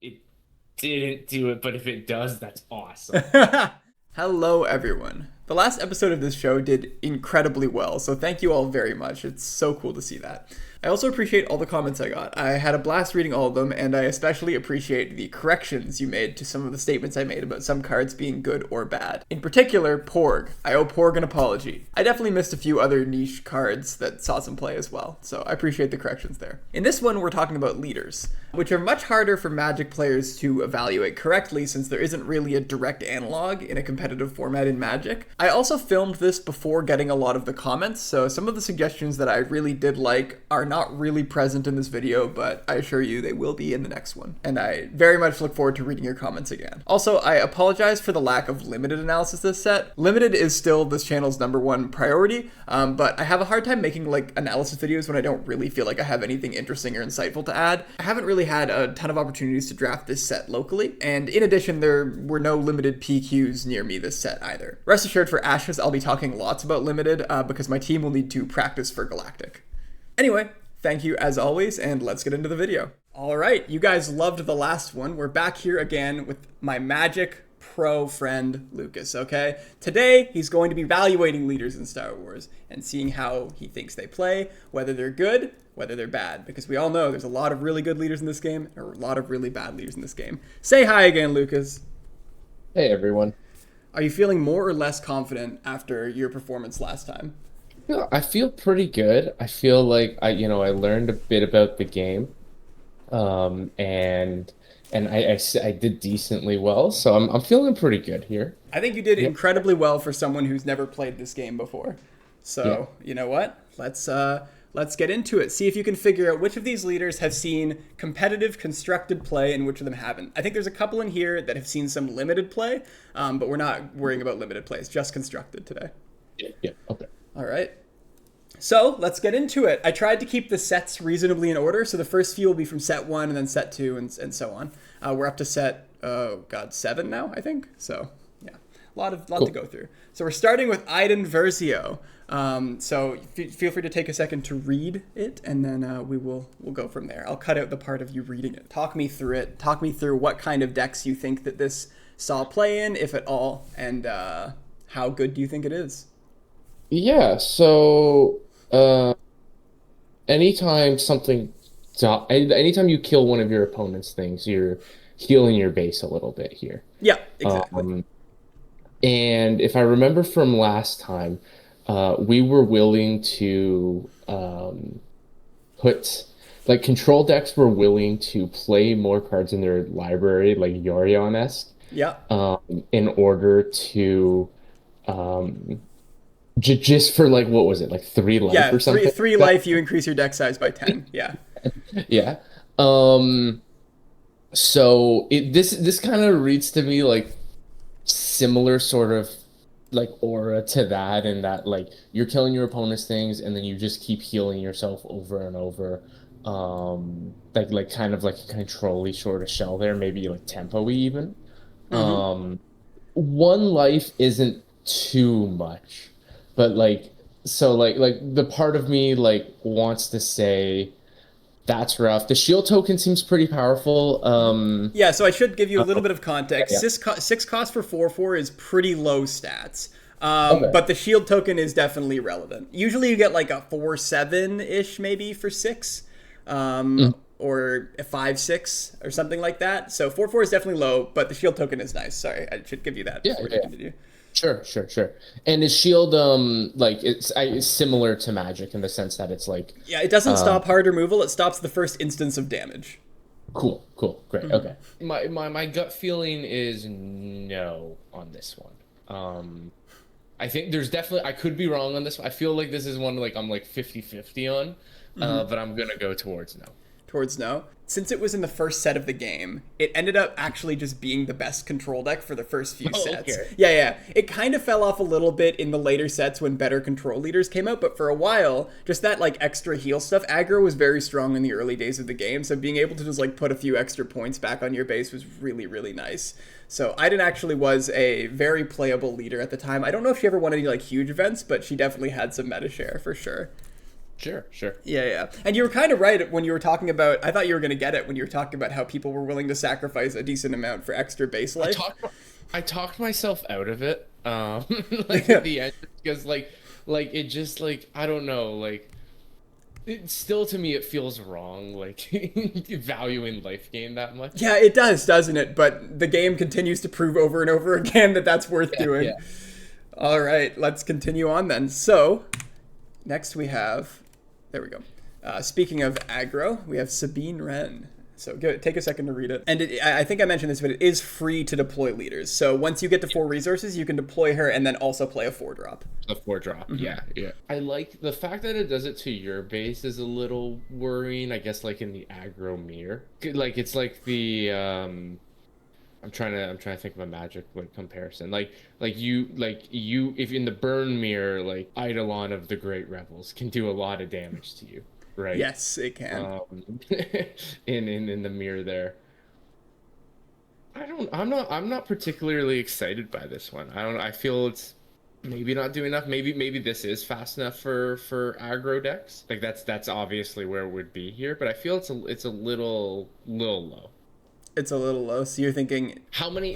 It didn't do it, but if it does, that's awesome. Hello, everyone. The last episode of this show did incredibly well, so thank you all very much. It's so cool to see that. I also appreciate all the comments I got. I had a blast reading all of them, and I especially appreciate the corrections you made to some of the statements I made about some cards being good or bad. In particular, Porg. I owe Porg an apology. I definitely missed a few other niche cards that saw some play as well, so I appreciate the corrections there. In this one, we're talking about leaders, which are much harder for Magic players to evaluate correctly since there isn't really a direct analog in a competitive format in Magic. I also filmed this before getting a lot of the comments, so some of the suggestions that I really did like are not really present in this video, but I assure you they will be in the next one. And I very much look forward to reading your comments again. Also, I apologize for the lack of limited analysis this set. Limited is still this channel's #1 priority, but I have a hard time making analysis videos when I don't really feel like I have anything interesting or insightful to add. I haven't really had a ton of opportunities to draft this set locally, and in addition, there were no limited PQs near me this set either. Rest assured, for Ashes, I'll be talking lots about limited because my team will need to practice for Galactic. Anyway, thank you as always, and let's get into the video. All right, you guys loved the last one. We're back here again with my Magic Pro friend, Lucas, okay? Today, he's going to be evaluating leaders in Star Wars and seeing how he thinks they play, whether they're good, whether they're bad, because we all know there's a lot of really good leaders in this game, and a lot of really bad leaders in this game. Say hi again, Lucas. Hey everyone. Are you feeling more or less confident after your performance last time? Yeah, I feel pretty good. I feel like I learned a bit about the game, and I did decently well, so I'm feeling pretty good here. I think you did Yep. incredibly well for someone who's never played this game before. Yeah. So, you know what? Let's get into it. See if you can figure out which of these leaders have seen competitive constructed play and which of them haven't. I think there's a couple in here that have seen some limited play, but we're not worrying about limited plays, just constructed today. Yeah. Yeah. Okay. All right. So let's get into it. I tried to keep the sets reasonably in order, so the first few will be from set 1 and then set 2 and so on. We're up to set, 7 now, I think. So, yeah, lot Cool. to go through. So we're starting with Iden Versio. So feel free to take a second to read it, and then we'll go from there. I'll cut out the part of you reading it. Talk me through it. Talk me through what kind of decks you think that this saw play in, if at all, and how good do you think it is? Yeah. So, anytime something, anytime you kill one of your opponent's things, you're healing your base a little bit here. Yeah, exactly. Um, and if I remember from last time, we were willing to put control decks were willing to play more cards in their library, like Yorion-esque, Yeah. in order to um, just for what was it, like 3 life Yeah, or something? three Like life, you increase your deck size by 10. Yeah. that? Yeah. Um, so this kind of reads to me like similar sort of aura to that, and that you're killing your opponent's things and then you just keep healing yourself over and over, kind of like a control-y sort of shell there, maybe like tempo-y even. Mm-hmm. One life isn't too much, but the part of me wants to say that's rough. The shield token seems pretty powerful. Yeah, so I should give you a little uh, bit of context. yeah. Six cost for 4/4 is pretty low stats. Okay. But the shield token is definitely relevant. Usually you get like a 4/7-ish maybe for 6. Mm, Or a 5/6 or something like that. So 4/4 is definitely low, but the shield token is nice. Sorry, I should give you that yeah, before you yeah. continue. Sure. And is shield it's similar to magic in the sense that it's Yeah, it doesn't um stop hard removal, it stops the first instance of damage. cool, great, okay. My gut feeling is no on this one. I think there's definitely, I could be wrong on this one. I feel like this is one I'm 50-50 on, but I'm gonna go towards no. Towards no. Since it was in the first set of the game, it ended up actually just being the best control deck for the first few Oh, sets. okay. Yeah. It kind of fell off a little bit in the later sets when better control leaders came out, but for a while, just that extra heal stuff, aggro was very strong in the early days of the game, so being able to just put a few extra points back on your base was really, really nice. So Iden actually was a very playable leader at the time. I don't know if she ever won any huge events, but she definitely had some meta share for sure. Sure, sure. Yeah. And you were kind of right when you were talking about, I thought you were going to get it when you were talking about how people were willing to sacrifice a decent amount for extra base life. I talked myself out of it, like at the end, because like it just like I don't know, like it still to me it feels wrong, like valuing life gain that much. Yeah, it does, doesn't it? But the game continues to prove over and over again that that's worth doing. Yeah. All right, let's continue on then. So, next we have, there we go. Speaking of aggro, we have Sabine Wren. So take a second to read it. And I think I mentioned this, but it is free to deploy leaders. So once you get to 4 resources, you can deploy her and then also play a 4-drop. A 4-drop, yeah. I like the fact that it does it to your base is a little worrying, I guess, like in the aggro mirror. Like it's like the I'm trying to think of a magic like comparison. Like you if in the burn mirror, like Eidolon of the Great Revels can do a lot of damage to you. Right. Yes, it can. In the mirror there. I'm not particularly excited by this one. I feel it's maybe not doing enough. Maybe this is fast enough for aggro decks. Like that's obviously where it would be here, but I feel it's a little low. It's a little low. So you're thinking,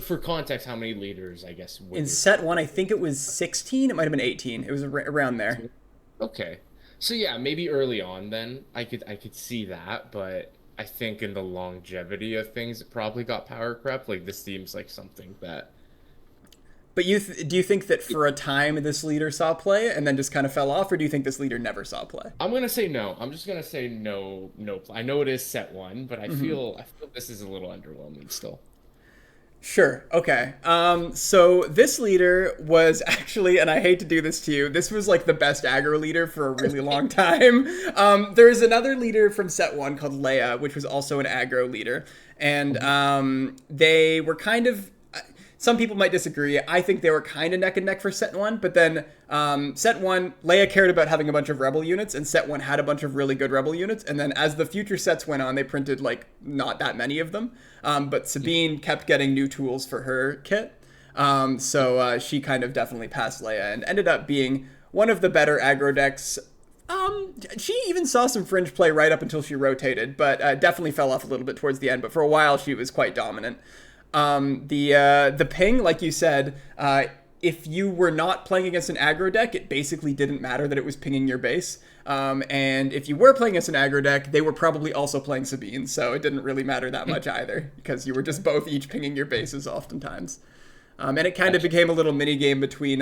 for context, how many leaders, I guess, in set 1, I think it was 16. It might have been 18. It was around there. Okay. So yeah, maybe early on then I could see that, but I think in the longevity of things, it probably got power crept. Like this seems like something that. But do you think that for a time this leader saw play and then just kind of fell off, or do you think this leader never saw play? I'm gonna say no. I'm just gonna say no. I know it is set 1, but I feel this is a little underwhelming still. Sure. Okay. So this leader was actually, and I hate to do this to you, this was like the best aggro leader for a really long time. There's another leader from set 1 called Leia, which was also an aggro leader. And they were kind of, some people might disagree. I think they were kind of neck and neck for set 1, but then set 1, Leia cared about having a bunch of rebel units, and set 1 had a bunch of really good rebel units. And then as the future sets went on, they printed like not that many of them. But Sabine kept getting new tools for her kit. So she kind of definitely passed Leia and ended up being one of the better aggro decks. She even saw some fringe play right up until she rotated, but definitely fell off a little bit towards the end. But for a while, she was quite dominant. The ping, like you said, if you were not playing against an aggro deck, it basically didn't matter that it was pinging your base. And if you were playing against an aggro deck, they were probably also playing Sabine, so it didn't really matter that much either, because you were just both each pinging your bases oftentimes. And it kind of became a little mini game between,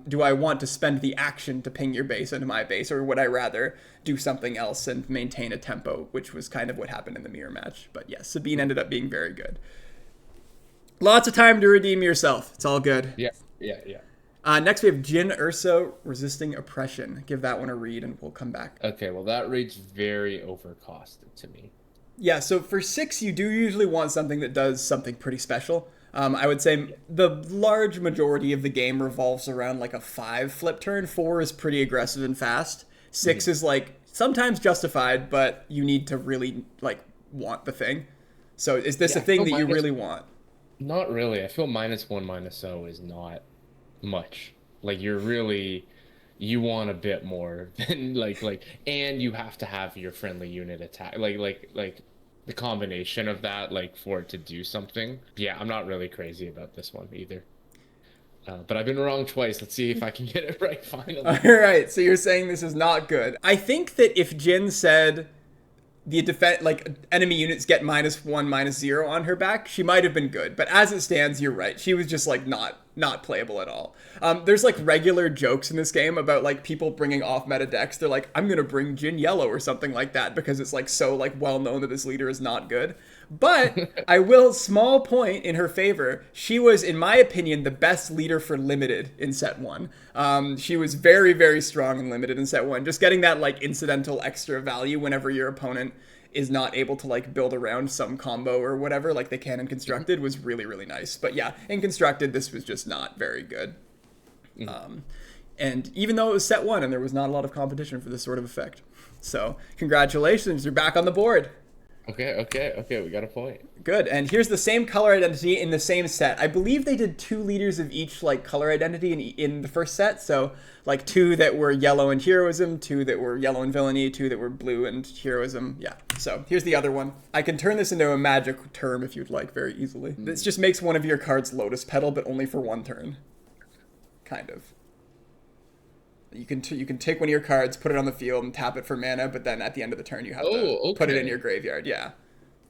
do I want to spend the action to ping your base into my base, or would I rather do something else and maintain a tempo, which was kind of what happened in the mirror match. But yeah, Sabine ended up being very good. Lots of time to redeem yourself. It's all good. Yeah. Next, we have Jyn Erso, Resisting Oppression. Give that one a read, and we'll come back. Okay, well, that reads very overcosted to me. Yeah, so for 6, you do usually want something that does something pretty special. I would say the large majority of the game revolves around like a 5 flip turn. 4 is pretty aggressive and fast. 6 is like sometimes justified, but you need to really like want the thing. So is this a thing that you really want? Not really. I feel -1/-0 is not much. Like you want a bit more than like and you have to have your friendly unit attack like the combination of that, like for it to do something. Yeah, I'm not really crazy about this one either. But I've been wrong twice. Let's see if I can get it right finally. All right, so you're saying this is not good. I think that if Jyn said the enemy units get -1/-0 on her back, she might have been good. But as it stands, you're right. She was just like not playable at all. There's like regular jokes in this game about like people bringing off meta decks. They're like, I'm gonna bring Jyn Yellow or something like that because it's like so like well known that this leader is not good. But I will small point in her favor. She was, in my opinion, the best leader for limited in set 1. She was very, very strong in limited in set 1. Just getting that like incidental extra value whenever your opponent is not able to like build around some combo or whatever like they can in constructed was really, really nice. But yeah, in constructed, this was just not very good. And even though it was set 1 and there was not a lot of competition for this sort of effect. So congratulations, you're back on the board. Okay, we got a point. Good. And here's the same color identity in the same set. I believe they did 2 liters of each like color identity in the first set. So like 2 that were yellow and heroism, 2 that were yellow and villainy, 2 that were blue and heroism. Yeah. So here's the other one. I can turn this into a magic term if you'd like very easily. This just makes one of your cards Lotus Petal, but only for 1 turn. Kind of. You can take one of your cards, put it on the field, and tap it for mana, but then at the end of the turn you have to put it in your graveyard. Yeah.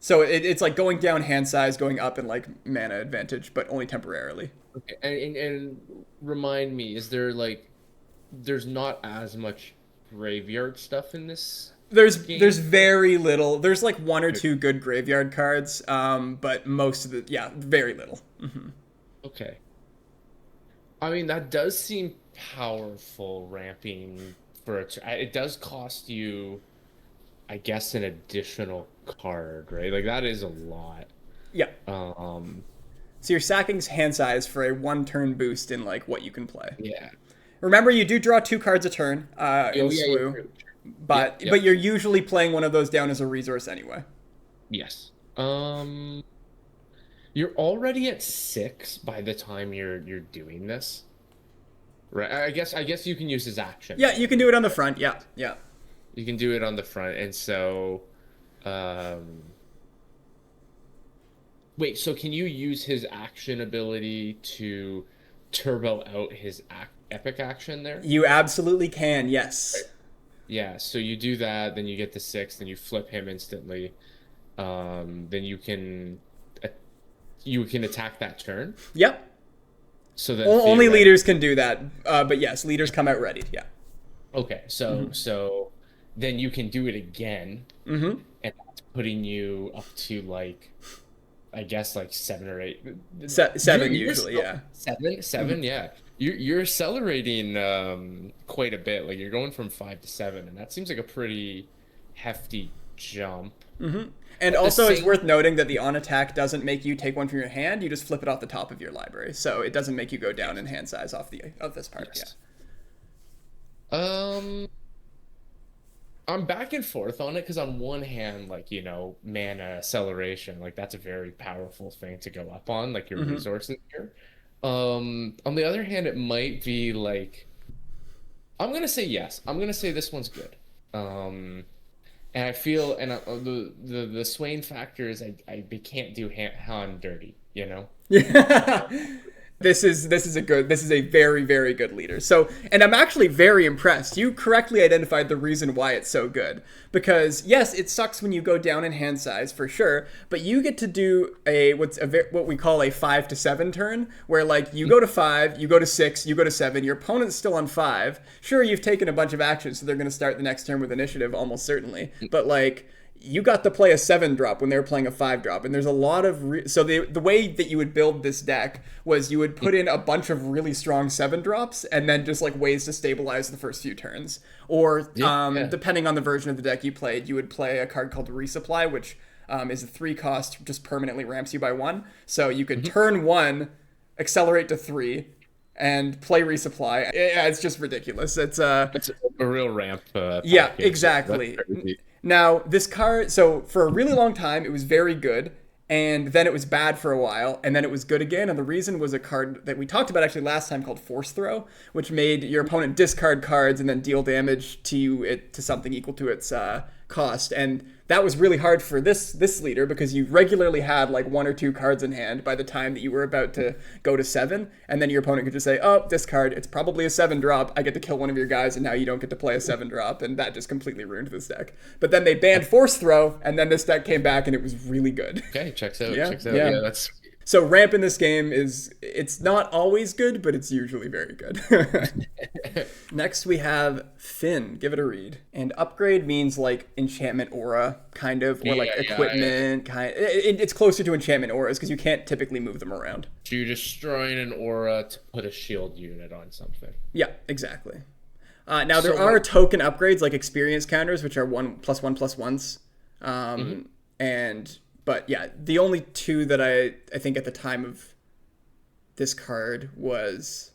So it's like going down hand size, going up in like mana advantage, but only temporarily. Okay, and remind me, is there like, there's not as much graveyard stuff in this game? There's very little. There's like 1 or 2 good graveyard cards, but most of very little. Mm-hmm. Okay. I mean, that does seem powerful ramping for it does cost you, I guess, an additional card, right? Like that is a lot. Yeah. So you're sacking hand size for a 1 turn boost in like what you can play. Yeah. Remember, you do draw 2 cards a turn in SWU, but you're usually playing one of those down as a resource anyway. Yes. You're already at 6 by the time you're doing this. Right. I guess you can use his action. Yeah, you can do it on the front. Yeah. Yeah. You can do it on the front, and so wait, so can you use his action ability to turbo out his epic action there? You absolutely can, yes. Right. Yeah, so you do that, then you get the 6, then you flip him instantly. Then you can attack that turn. Yep. So then only leaders can do that, but yes, leaders come out ready. Yeah. Okay, so then you can do it again, and that's putting you up to like, I guess like 7 or 8. 7 usually, yeah. 7, yeah. You're accelerating quite a bit. Like you're going from 5 to 7, and that seems like a pretty hefty jump. Mm-hmm. And also, it's worth noting that the on attack doesn't make you take one from your hand. You just flip it off the top of your library, so it doesn't make you go down in hand size of this part. Yes. Yeah. I'm back and forth on it because on one hand, like, mana acceleration, like that's a very powerful thing to go up on, like your resources here. On the other hand, it might be like, I'm gonna say yes. I'm gonna say this one's good. And I feel, and the Swain factor is I can't do Han dirty, Yeah. This is a very, very good leader. So, and I'm actually very impressed. You correctly identified the reason why it's so good. Because yes, it sucks when you go down in hand size for sure, but you get to do what we call a 5 to 7 turn, where like you go to 5, you go to 6, you go to 7, your opponent's still on 5. Sure, you've taken a bunch of actions, so they're going to start the next turn with initiative almost certainly. But like, you got to play a 7 drop when they were playing a 5 drop, and there's a lot of so the way that you would build this deck was you would put in a bunch of really strong 7 drops and then just like ways to stabilize the first few turns, or depending on the version of the deck you played, you would play a card called Resupply, which is a 3 cost, just permanently ramps you by 1. So you could turn 1, accelerate to 3, and play Resupply. Yeah, it's just ridiculous. It's a real ramp. Yeah, exactly. Now, this card, so for a really long time, it was very good, and then it was bad for a while, and then it was good again, and the reason was a card that we talked about actually last time called Force Throw, which made your opponent discard cards and then deal damage to you to something equal to its cost, and that was really hard for this leader because you regularly had like 1 or 2 cards in hand by the time that you were about to go to 7, and then your opponent could just say, oh, discard, it's probably a 7 drop, I get to kill one of your guys, and now you don't get to play a 7 drop, and that just completely ruined this deck. But then they banned Force Throw, and then this deck came back, and it was really good. Okay, checks out. Yeah. Yeah, that's... So ramp in this game it's not always good, but it's usually very good. Next we have Finn. Give it a read. And upgrade means like enchantment aura, kind of, or like equipment. It's closer to enchantment auras because you can't typically move them around. So you're destroying an aura to put a shield unit on something. Yeah, exactly. Now there are token upgrades like experience counters, which are 1+1+1s. But yeah, the only 2 that I think at the time of this card was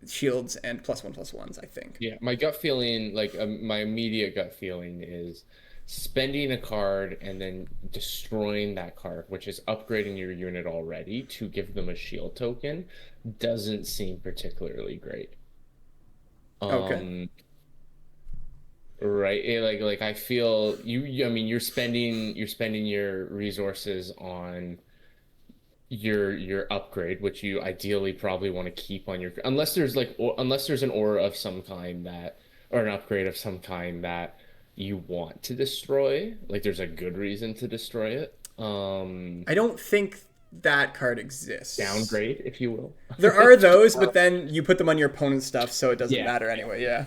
shields and +1+1s, I think. Yeah, my gut feeling, like my immediate gut feeling is spending a card and then destroying that card, which is upgrading your unit already to give them a shield token, doesn't seem particularly great. Okay. Right. Like I feel I mean, you're spending your resources on your upgrade, which you ideally probably want to keep on your, unless there's unless there's an aura of some kind that, or an upgrade of some kind that you want to destroy, like there's a good reason to destroy it. I don't think that card exists. Downgrade, if you will. There are those, but then you put them on your opponent's stuff, so it doesn't Yeah. matter anyway. Yeah.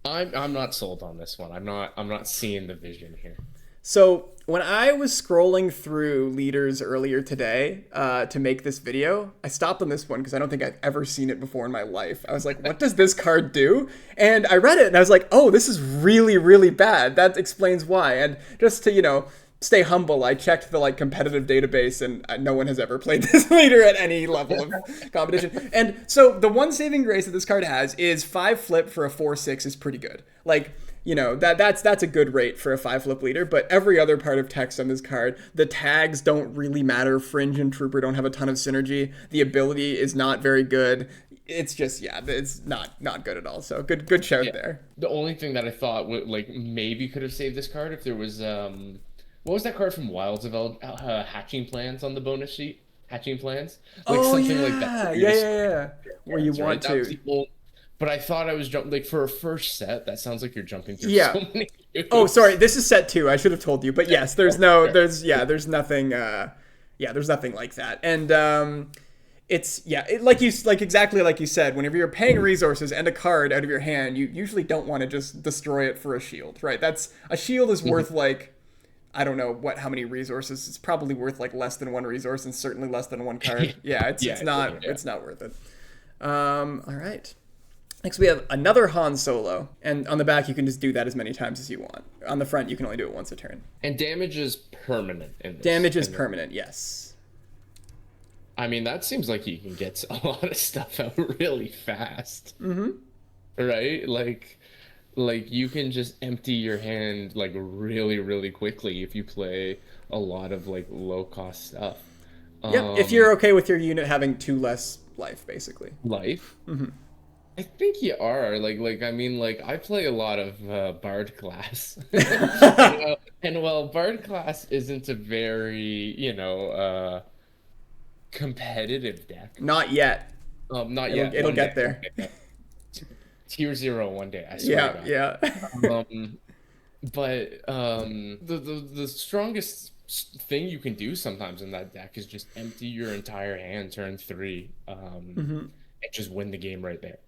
I'm not sold on this one. I'm not seeing the vision here. So when I was scrolling through leaders earlier today to make this video, I stopped on this one because I don't think I've ever seen it before in my life. I was like, what does this card do? And I read it and I was like, oh, this is really, really bad. That explains why. And just to, stay humble, I checked the competitive database and no one has ever played this leader at any level of competition. And so the one saving grace that this card has is 5 flip for a 4/6 is pretty good. That's a good rate for a 5 flip leader, but every other part of text on this card, the tags don't really matter. Fringe and Trooper don't have a ton of synergy. The ability is not very good. It's just, it's not good at all. So good shout there. The only thing that I thought maybe could have saved this card if there was what was that card from Wilds of hatching plans on the bonus sheet? Hatching plans? Something like that. Yeah. Where you want to. But I thought I was jumping, for a first set, that sounds like you're jumping through so many hoops. Oh, sorry, this is set 2. I should have told you. But yes, there's nothing like that. And it's exactly like you said, whenever you're paying resources and a card out of your hand, you usually don't want to just destroy it for a shield, right? A shield is worth I don't know how many resources. It's probably worth less than 1 resource and certainly less than 1 card. It's not worth it. All right. Next, we have another Han Solo, and on the back, you can just do that as many times as you want. On the front, you can only do it once a turn. And damage is permanent in this. Damage is permanent, yes. I mean, that seems like you can get a lot of stuff out really fast. Mm-hmm. Right? Like you can just empty your hand, really, really quickly if you play a lot of, low-cost stuff. Yep, if you're okay with your unit having 2 less life, basically. Life? Mm-hmm. I think you are. I play a lot of Bard class. and while Bard class isn't a very, competitive deck. Not yet. Not yet. It'll get there. Tier 0 one day, I swear. Yeah. But the strongest thing you can do sometimes in that deck is just empty your entire hand turn 3 and just win the game right there.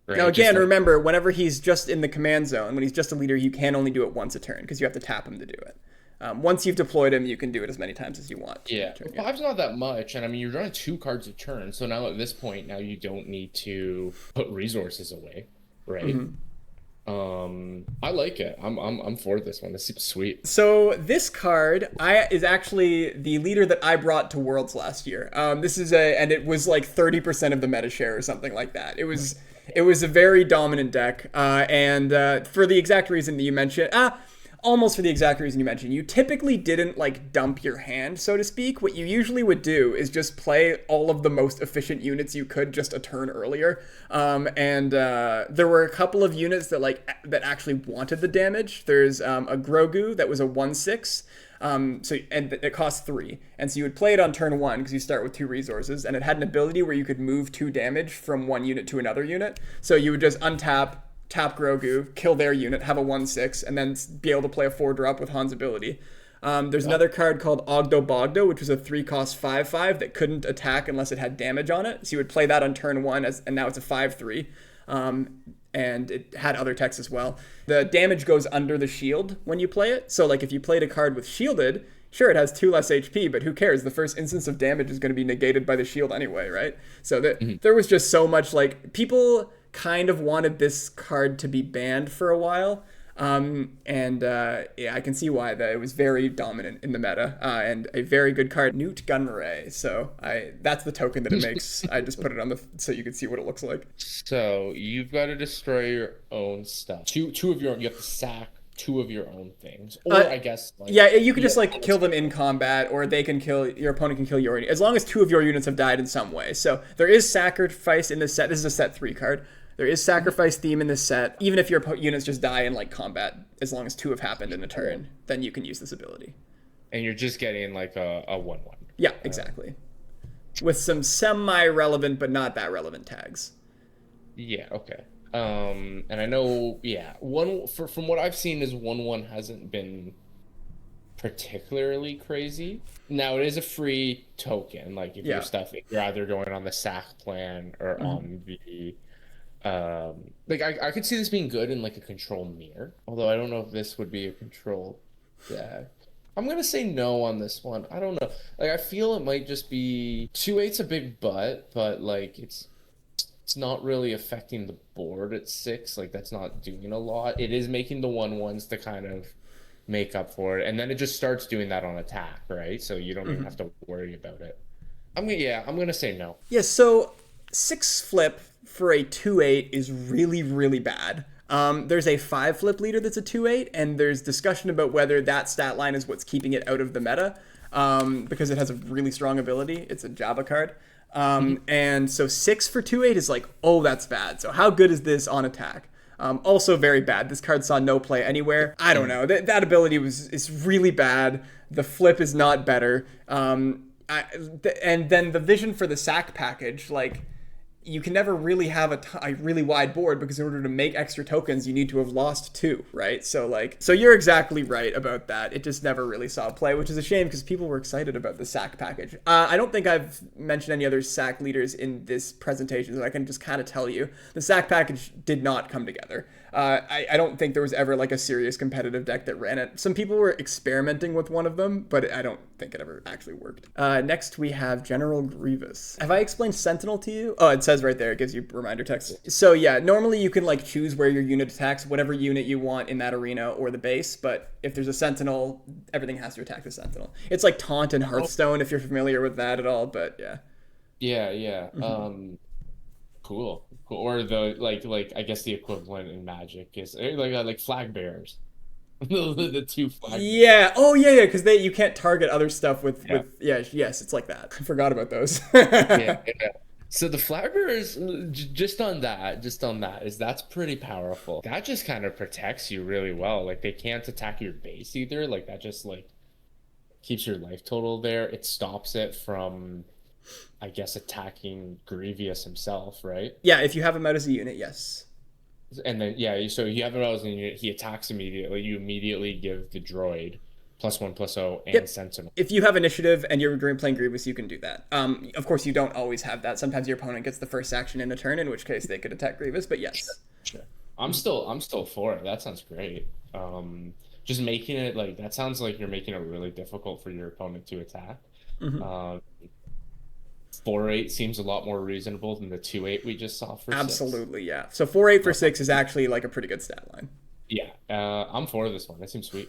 Right? Now again, remember, whenever he's just in the command zone, when he's just a leader, you can only do it once a turn because you have to tap him to do it. Once you've deployed him, you can do it as many times as you want. Yeah, 5's not that much, and I mean, you're drawing 2 cards a turn, so now at this point, you don't need to put resources away, right? Mm-hmm. I like it. I'm for this one. This seems sweet. So this card is actually the leader that I brought to Worlds last year. This is and it was 30% of the meta share or something like that. It was a very dominant deck, and for the exact reason that you mentioned, almost for the exact reason you mentioned, you typically didn't dump your hand, so to speak. What you usually would do is just play all of the most efficient units you could just a turn earlier. There were a couple of units that actually wanted the damage. There's a Grogu that was a 1/6. And it cost 3, and so you would play it on turn 1 because you start with 2 resources, and it had an ability where you could move 2 damage from one unit to another unit. So you would just untap, tap Grogu, kill their unit, have a 1/6, and then be able to play a 4-drop with Han's ability. There's another card called Ogdo Bogdo, which was a 3-cost 5/5 that couldn't attack unless it had damage on it. So you would play that on turn 1, and now it's a 5/3. And it had other text as well. The damage goes under the shield when you play it. So if you played a card with shielded, sure, it has 2 less HP, but who cares? The first instance of damage is going to be negated by the shield anyway, right? So there was just so much, people kind of wanted this card to be banned for a while. I can see why it was very dominant in the meta, and a very good card, Nute Gunray. So that's the token that it makes. I just put it so you can see what it looks like. So you've got to destroy your own stuff. Two of your own. You have to sack two of your own things, or I guess like, yeah, you can just like kill them in combat, or they can kill your opponent can kill your as long as two of your units have died in some way. So there is sacrifice in this set. This is a set 3 card. There is sacrifice theme in this set. Even if your units just die in like combat, as long as 2 have happened in a turn, then you can use this ability. And you're just getting like a 1/1. Yeah, exactly. With some semi-relevant but not that relevant tags. Yeah. Okay. And I know, from what I've seen, is 1/1 hasn't been particularly crazy. Now it is a free token. Like if you're either going on the sack plan or on the like I could see this being good in like a control mirror. Although I don't know if this would be a control deck. I'm gonna say no on this one. I don't know. Like I feel it might just be 2/8's a big but like it's not really affecting the board at 6. Like that's not doing a lot. It is making the 1/1s to kind of make up for it, and then it just starts doing that on attack, right? So you don't even have to worry about it. I'm gonna say no. Yeah. So 6 flip for a 2/8 is really, really bad. There's a 5 flip leader that's a 2/8, and there's discussion about whether that stat line is what's keeping it out of the meta, because it has a really strong ability. It's a Jabba card. And so 6 for 2/8 is like, oh, that's bad. So how good is this on attack? Also very bad. This card saw no play anywhere. I don't know. That ability is really bad. The flip is not better. And then the vision for the sack package, like, you can never really have a really wide board, because in order to make extra tokens, you need to have lost 2, right? So you're exactly right about that. It just never really saw play, which is a shame, because people were excited about the sack package. I don't think I've mentioned any other sack leaders in this presentation, so I can just kind of tell you. The sack package did not come together. I don't think there was ever like a serious competitive deck that ran it. Some people were experimenting with one of them, but I don't think it ever actually worked. Next we have General Grievous. Have I explained Sentinel to you? Oh, it says right there, it gives you reminder text. So yeah, normally you can like choose where your unit attacks, whatever unit you want in that arena or the base, but if there's a Sentinel, everything has to attack the Sentinel. It's like Taunt and Hearthstone, if you're familiar with that at all, but yeah. Yeah. Cool. Or the like I guess the equivalent in Magic is like flag bearers. the 2 flag. Yeah. Oh yeah. Because you can't target other stuff with. Yes, it's like that. I forgot about those. yeah. So the flag bearers, just on that, that's pretty powerful. That just kind of protects you really well. Like they can't attack your base either. Like that just like keeps your life total there. It stops it from, I guess, attacking Grievous himself, right? Yeah, if you have him out as a unit, yes. And then so you have him out as a unit, he attacks immediately. You immediately give the droid +1/+0 and Sentinel. If you have initiative and you're playing Grievous, you can do that. Of course, you don't always have that. Sometimes your opponent gets the first action in a turn, in which case they could attack Grievous. But yes, sure. I'm still for it. That sounds great. Just making it like that sounds like you're making it really difficult for your opponent to attack. 4/8 seems a lot more reasonable than the 2/8 we just saw for 6. Absolutely, yeah. So 4/8 for 6 is actually like a pretty good stat line. Yeah, I'm for this one. That seems sweet.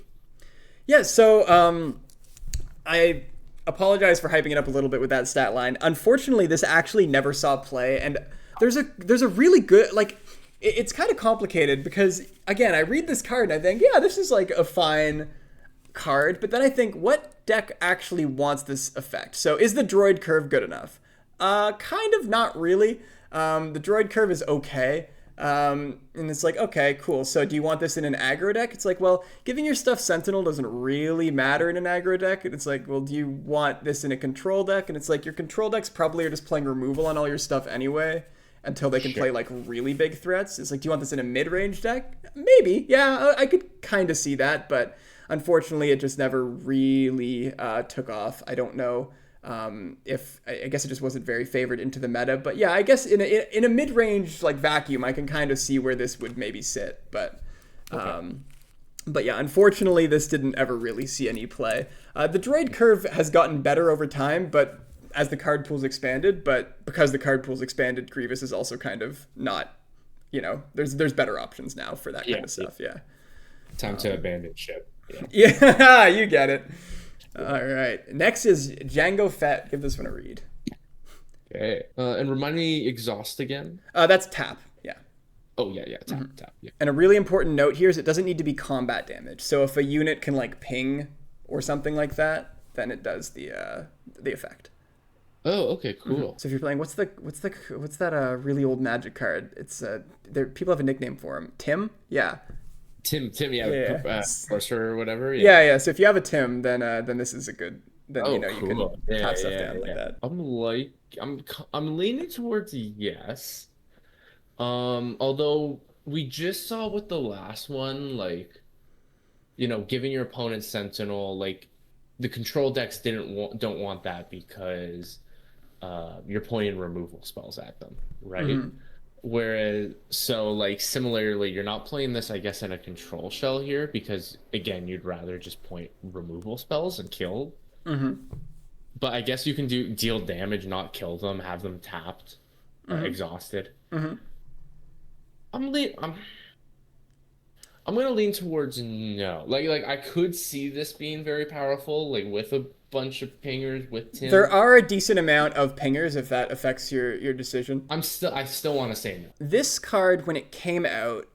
Yeah, so I apologize for hyping it up a little bit with that stat line. Unfortunately, this actually never saw play, and there's a really good, like, it's kind of complicated because, again, I read this card and I think, yeah, this is like a fine card, but then I think, what deck actually wants this effect? So is the droid curve good enough? Kind of not really. The droid curve is okay. And it's like, okay, cool. So do you want this in an aggro deck? It's like, well, giving your stuff Sentinel doesn't really matter in an aggro deck. And it's like, well, do you want this in a control deck? And it's like, your control decks probably are just playing removal on all your stuff anyway, until they can play like really big threats. It's like, do you want this in a mid-range deck? Maybe, yeah, I could kind of see that, but unfortunately it just never really took off. I don't know if I guess it just wasn't very favored into the meta, but yeah, I guess in a mid-range like vacuum, I can kind of see where this would maybe sit, but yeah, unfortunately this didn't ever really see any play. The droid curve has gotten better over time, but as the card pool's expanded, but because the card pool's expanded, Grievous is also kind of not, there's better options now for that kind of stuff. Yeah. Time to abandon ship. Yeah, you get it. All right. Next is Jango Fett. Give this one a read. Okay. And remind me exhaust again. That's tap. Yeah. Oh yeah, yeah, tap, tap, yeah. And a really important note here is it doesn't need to be combat damage. So if a unit can like ping or something like that, then it does the effect. Oh, okay, cool. So if you're playing, what's that really old Magic card? It's there. People have a nickname for him. Tim. Yeah. Tim, Yeah. Sorcerer or whatever. Yeah. So if you have a Tim, then this is a good. Then Oh, you know you cool. can Yeah, tap stuff yeah, down like yeah. that. I'm leaning towards yes. Although we just saw with the last one, like, giving your opponent Sentinel, like, the control decks don't want that because you're pointing removal spells at them, right? Whereas, so like similarly, you're not playing this, I guess, in a control shell here because again, you'd rather just point removal spells and kill. But I guess you can deal damage, not kill them, have them tapped, exhausted. I'm lean. I'm gonna lean towards no. Like I could see this being very powerful, like with a bunch of pingers with Tim. There are a decent amount of pingers if that affects your decision. I still want to say no. This card, when it came out,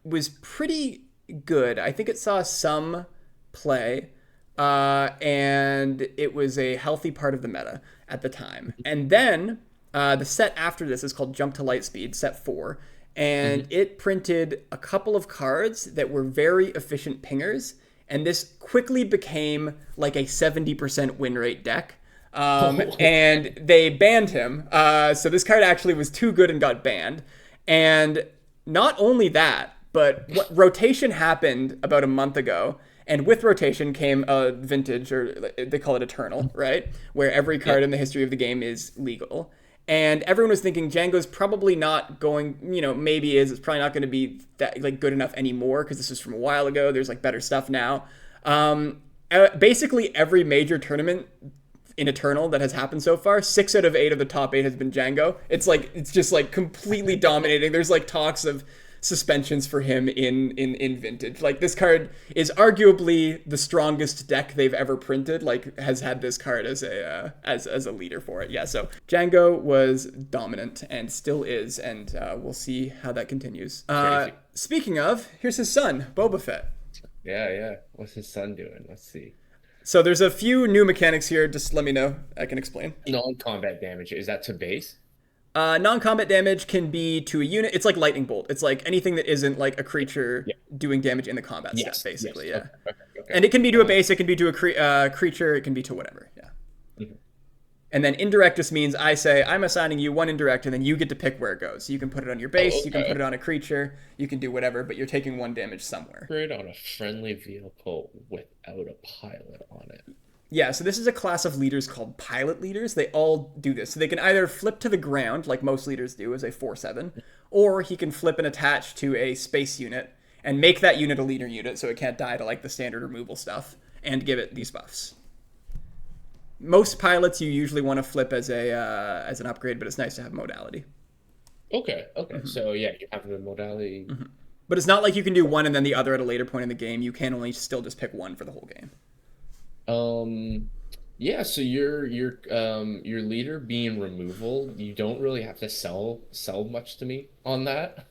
was pretty good. I think it saw some play, and it was a healthy part of the meta at the time. And then the set after this is called Jump to Lightspeed, set 4. And it printed a couple of cards that were very efficient pingers, and this quickly became like a 70% win rate deck. And they banned him. So this card actually was too good and got banned. And not only that, but what rotation happened about a month ago. And with rotation came a vintage, or they call it eternal, right? Where every card in the history of the game is legal. And everyone was thinking Jango's probably not going, maybe it's probably not going to be that like good enough anymore because this was from a while ago. There's like better stuff now. Basically every major tournament in Eternal that has happened so far, 6 out of 8 of the top 8 has been Jango. It's just like completely dominating. There's like talks of suspensions for him in vintage. Like this card is arguably the strongest deck they've ever printed, like has had this card as a leader for it. Yeah, so Jango was dominant and still is, and we'll see how that continues. Speaking of, here's his son, Boba Fett. Yeah. What's his son doing? Let's see. So there's a few new mechanics here. Just let me know. I can explain. Non-combat damage. Is that to base? Non-combat damage can be to a unit. It's like lightning bolt. It's like anything that isn't like a creature doing damage in the combat step, basically. Yes. Yeah. Okay. And it can be to a base. It can be to a creature. It can be to whatever. Yeah. And then indirect just means I say I'm assigning you one indirect, and then you get to pick where it goes. You can put it on your base. You can put it on a creature. You can do whatever, but you're taking 1 damage somewhere. Put it on a friendly vehicle without a pilot on it. Yeah, so this is a class of leaders called pilot leaders. They all do this. So they can either flip to the ground, like most leaders do as a 4/7, or he can flip and attach to a space unit and make that unit a leader unit so it can't die to like the standard removal stuff and give it these buffs. Most pilots you usually want to flip as an upgrade, but it's nice to have modality. Okay. So yeah, you have the modality. But it's not like you can do one and then the other at a later point in the game. You can only still just pick one for the whole game. Yeah, so your leader being removal, you don't really have to sell much to me on that.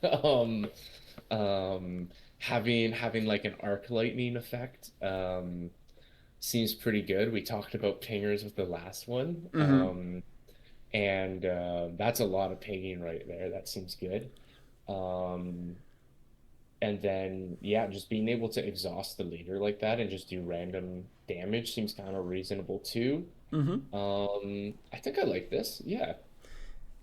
Having like an arc lightning effect seems pretty good. We talked about pingers with the last one. And that's a lot of pinging right there. That seems good. And then, just being able to exhaust the leader like that and just do random damage seems kind of reasonable too. I think I like this. Yeah.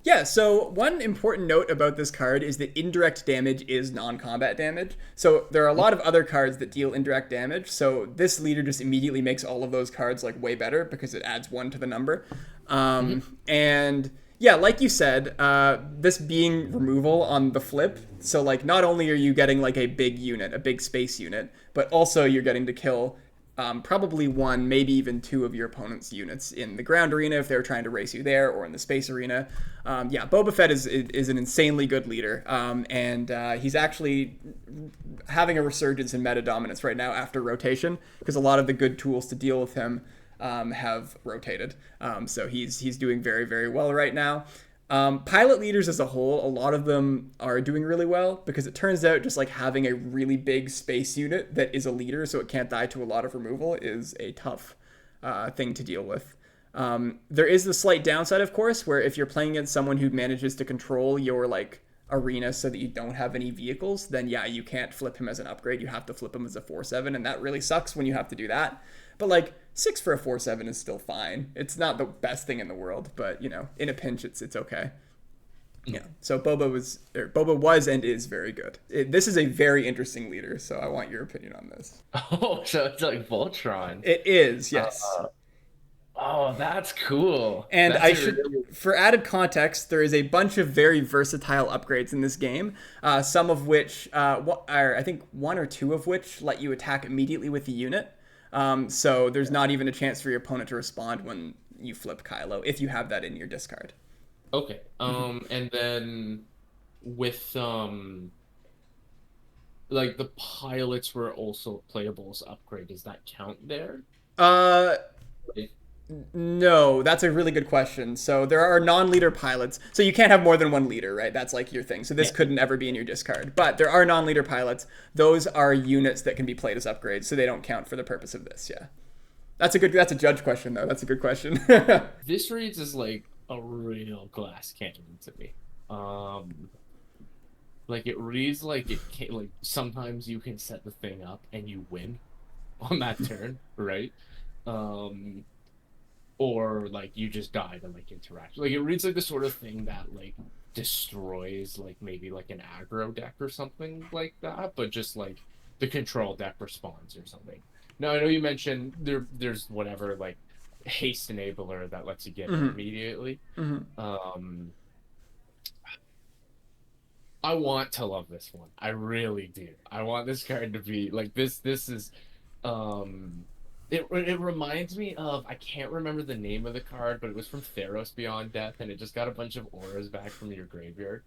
Yeah, so one important note about this card is that indirect damage is non-combat damage. So there are a lot of other cards that deal indirect damage. So this leader just immediately makes all of those cards like way better because it adds 1 to the number. And yeah, like you said, this being removal on the flip. So like not only are you getting like a big unit, a big space unit, but also you're getting to kill probably 1, maybe even 2 of your opponent's units in the ground arena if they're trying to race you there, or in the space arena. Boba Fett is an insanely good leader, and he's actually having a resurgence in meta dominance right now after rotation, because a lot of the good tools to deal with him have rotated. So he's doing very, very well right now. Pilot leaders as a whole, a lot of them are doing really well because it turns out just like having a really big space unit that is a leader so it can't die to a lot of removal is a tough thing to deal with. There is the slight downside, of course, where if you're playing against someone who manages to control your like arena so that you don't have any vehicles, then yeah, you can't flip him as an upgrade. You have to flip him as a 4/7, and that really sucks when you have to do that. But like 6 for a 4/7 is still fine. It's not the best thing in the world, but you know, in a pinch, it's okay. Yeah. So Boba was and is very good. This is a very interesting leader, so I want your opinion on this. Oh, so it's like Voltron. It is, yes. Oh, that's cool. And That's for added context, there is a bunch of very versatile upgrades in this game. Some of which, I think one or two of which, let you attack immediately with the unit. So there's not even a chance for your opponent to respond when you flip Kylo if you have that in your discard. Okay. And then with like the pilots were also playable as upgrade. Does that count there? Like, No, that's a really good question. So there are non-leader pilots. So you can't have more than one leader, right? That's like your thing. So this couldn't ever be in your discard. But there are non-leader pilots. Those are units that can be played as upgrades, so they don't count for the purpose of this. Yeah. That's a judge question though. That's a good question. this reads as like a real glass cannon to me. Like it reads like it can, like sometimes you can set the thing up and you win on that turn, right? Or like you just die to like interact. Like it reads like the sort of thing that like destroys like maybe like an aggro deck or something like that, but just like the control deck responds or something. Now I know you mentioned there's whatever like haste enabler that lets you get it immediately. I want to love this one. I really do. I want this card to be like this. This is It reminds me of, I can't remember the name of the card, but it was from Theros Beyond Death, and it just got a bunch of auras back from your graveyard.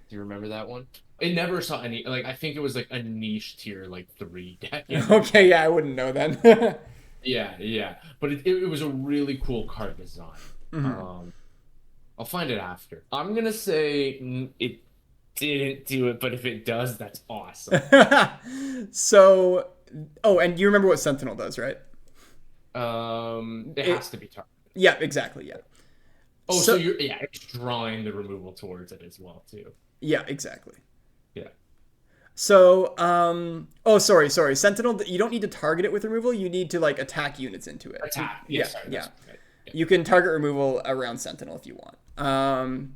Do you remember that one? It never saw any, like, I think it was like a niche tier, like 3 deck. Okay, yeah, I wouldn't know then. Yeah. But it was a really cool card design. I'll find it after. I'm going to say it didn't do it, but if it does, that's awesome. So, and you remember what Sentinel does, right? It has to be targeted. Yeah, exactly. Yeah. Oh, so it's drawing the removal towards it as well too. Yeah, exactly. Yeah. So, sorry. Sentinel, you don't need to target it with removal. You need to like attack units into it. Attack. Yeah. Sorry, yeah. Right. Yeah. You can target removal around Sentinel if you want.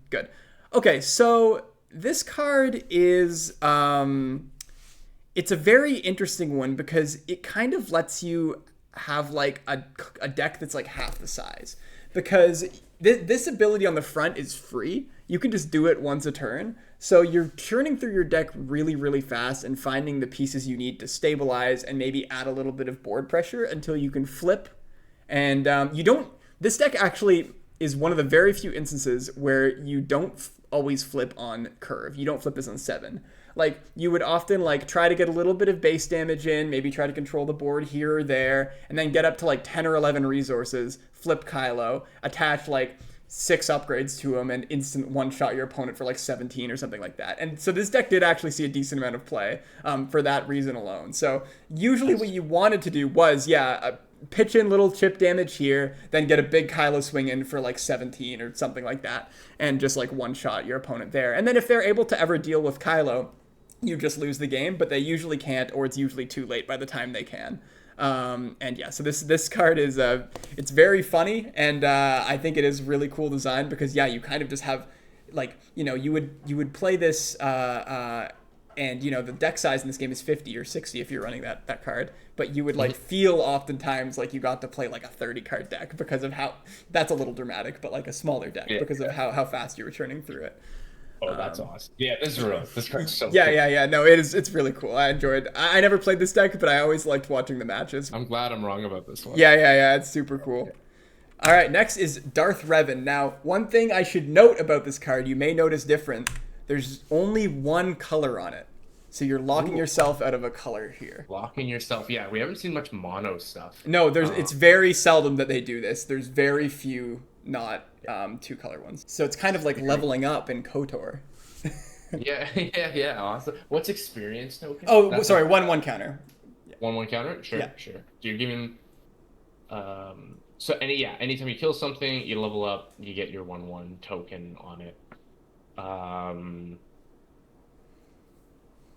Good. Okay, so this card is it's a very interesting one because it kind of lets you have like a deck that's like half the size, because this ability on the front is free. You can just do it once a turn, so you're churning through your deck really, really fast and finding the pieces you need to stabilize and maybe add a little bit of board pressure until you can flip. And this deck actually is one of the very few instances where you don't always flip on curve. You don't flip this on 7. Like, you would often, like, try to get a little bit of base damage in, maybe try to control the board here or there, and then get up to, like, 10 or 11 resources, flip Kylo, attach, like, 6 upgrades to him, and instant one-shot your opponent for, like, 17 or something like that. And so this deck did actually see a decent amount of play for that reason alone. So usually what you wanted to do was, pitch in little chip damage here, then get a big Kylo swing in for like 17 or something like that, and just like one-shot your opponent there. And then if they're able to ever deal with Kylo, you just lose the game, but they usually can't, or it's usually too late by the time they can. And yeah, so this card is it's very funny, and I think it is really cool design because you kind of just have like, you would play this and the deck size in this game is 50 or 60 if you're running that card, but you would like feel oftentimes like you got to play like a 30 card deck because of how, that's a little dramatic, but like a smaller deck because of how fast you were churning through it. Oh, that's awesome. Yeah, this card's so cool. Yeah. No, it's really cool. I enjoyed. I never played this deck, but I always liked watching the matches. I'm glad I'm wrong about this one. Yeah. It's super cool. All right, next is Darth Revan. Now, one thing I should note about this card, you may notice different. There's only one color on it, so you're locking yourself out of a color here. Locking yourself. Yeah, we haven't seen much mono stuff. No, it's very seldom that they do this. There's very few not 2 color ones. So it's kind of like leveling up in KOTOR. Yeah, awesome. What's experience token? Oh, sorry, 1/1 counter. 1/1 counter? Sure, Yeah. sure. So you're giving so anytime you kill something, you level up, you get your 1/1 token on it.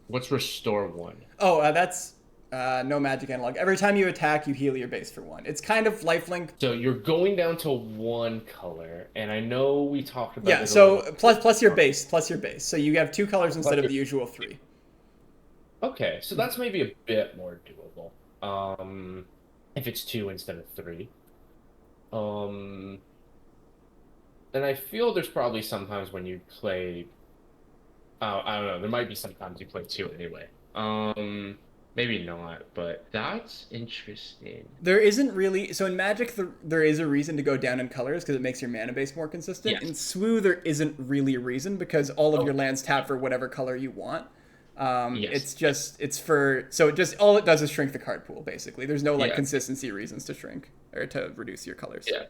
What's restore 1? Oh, that's no magic analog. Every time you attack, you heal your base for 1. It's kind of lifelink. So you're going down to 1 color, and I know we talked about Yeah, it a so little. plus your base, So you have 2 colors instead of the usual 3. Okay, so that's maybe a bit more doable. If it's 2 instead of 3. And I feel there's probably sometimes when you play. I don't know. There might be sometimes you play 2 anyway. Maybe not, but that's interesting. There isn't really. So in Magic, there is a reason to go down in colors because it makes your mana base more consistent. Yes. In SWU, there isn't really a reason because all of your lands tap for whatever color you want. Yes. All it does is shrink the card pool, basically. There's no Yeah. consistency reasons to shrink or to reduce your colors. Yeah.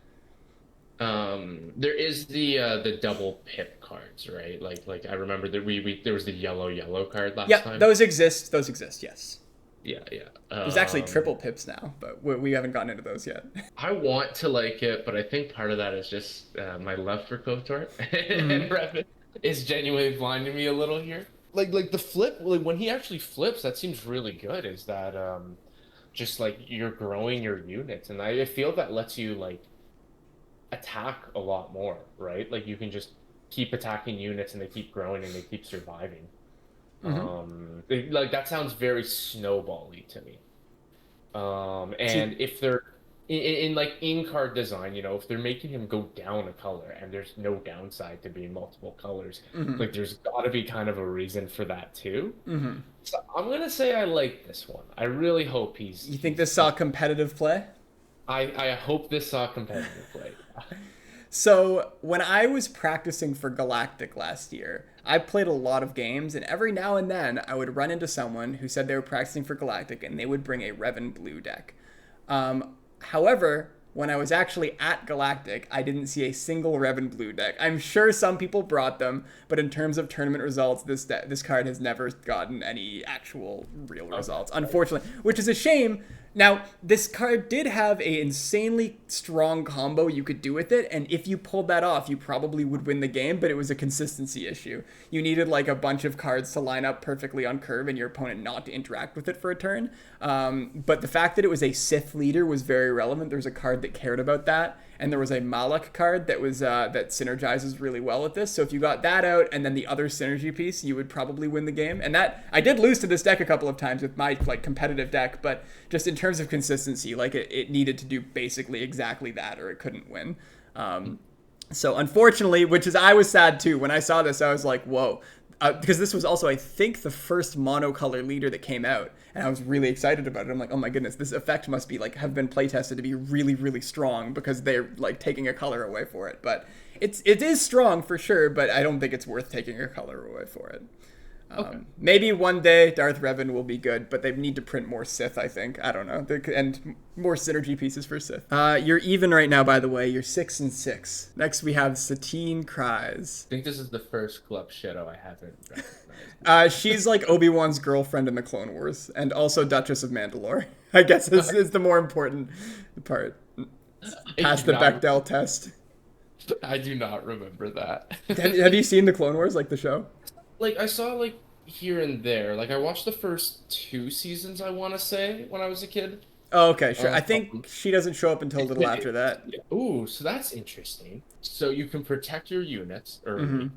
There is the double pip cards, right? Like I remember that there was the yellow card last Yeah, time. those exist. Yes. Yeah. There's actually triple pips now, but we haven't gotten into those yet. I want to like it, but I think part of that is just my love for KOTOR and Revan is genuinely blinding me a little here. Like the flip, like when he actually flips, that seems really good. Is that just like you're growing your units, and I feel that lets you like attack a lot more, right? Like you can just keep attacking units, and they keep growing, and they keep surviving. Like that sounds very snowball-y to me. And if they're in like in-card design, if they're making him go down a color and there's no downside to being multiple colors, like there's got to be kind of a reason for that too. So I'm gonna say I like this one. I really hope he's. You think this saw competitive play? I hope this saw competitive play. So when I was practicing for Galactic last year, I played a lot of games, and every now and then I would run into someone who said they were practicing for Galactic, and they would bring a Revan blue deck. However, when I was actually at Galactic, I didn't see a single Revan blue deck. I'm sure some people brought them, but in terms of tournament results, this card has never gotten any actual real results, unfortunately, which is a shame. Now, this card did have a insanely strong combo you could do with it, and if you pulled that off, you probably would win the game, but it was a consistency issue. You needed like a bunch of cards to line up perfectly on curve and your opponent not to interact with it for a turn. But the fact that it was a Sith leader was very relevant. There was a card that cared about that, and there was a Malak card that was that synergizes really well with this. So if you got that out and then the other synergy piece, you would probably win the game. And that I did lose to this deck a couple of times with my like competitive deck, but just in terms of consistency, like it needed to do basically exactly that, or it couldn't win. So unfortunately, I was sad too when I saw this. I was like, whoa. Because this was also, I think, the first monocolor leader that came out, and I was really excited about it. I'm like, oh my goodness, this effect must be like have been playtested to be really, really strong because they're like taking a color away for it. But it is strong for sure, but I don't think it's worth taking a color away for it. Maybe one day Darth Revan will be good, but they need to print more Sith, I think. I don't know. And more synergy pieces for Sith. You're even right now, by the way. You're 6-6. Next, we have Satine Kryze. I think this is the first Club Shadow I haven't recognized. She's like Obi-Wan's girlfriend in the Clone Wars, and also Duchess of Mandalore. I guess is the more important part. Pass the Bechdel test. I do not remember that. Have you seen the Clone Wars, like the show? Like I saw like here and there. Like I watched the first 2 seasons, I want to say, when I was a kid. Oh, okay, sure. I think she doesn't show up until a little after that. Ooh, so that's interesting. So you can protect your units early,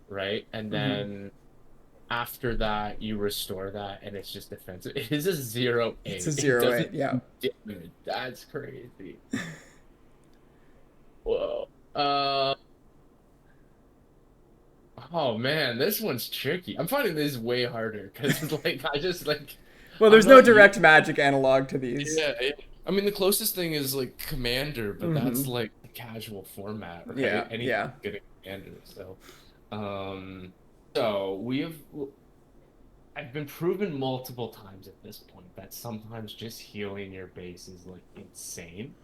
right? And then after that, you restore that, and it's just defensive. It is a 0-8. It's a 0-8, yeah. Dude, that's crazy. Whoa. Oh man, this one's tricky. I'm finding this way harder because like I just like. Well, there's no direct magic analog to these. Yeah, I mean the closest thing is like Commander, but that's like a casual format, right? Yeah, Anything good at Commander. So, I've been proven multiple times at this point that sometimes just healing your base is like insane.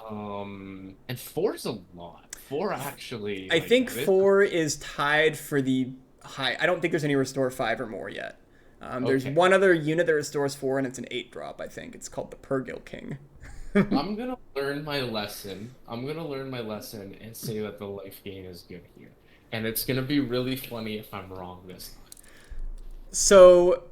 And 4's a lot. 4 actually, I like, think that is 4 is tied for the high. I don't think there's any restore 5 or more yet. There's okay. one other unit that restores 4, and it's an 8 drop, I think. It's called the Purgil King. I'm gonna learn my lesson. I'm gonna learn my lesson and say that the life gain is good here. And it's gonna be really funny if I'm wrong this time. So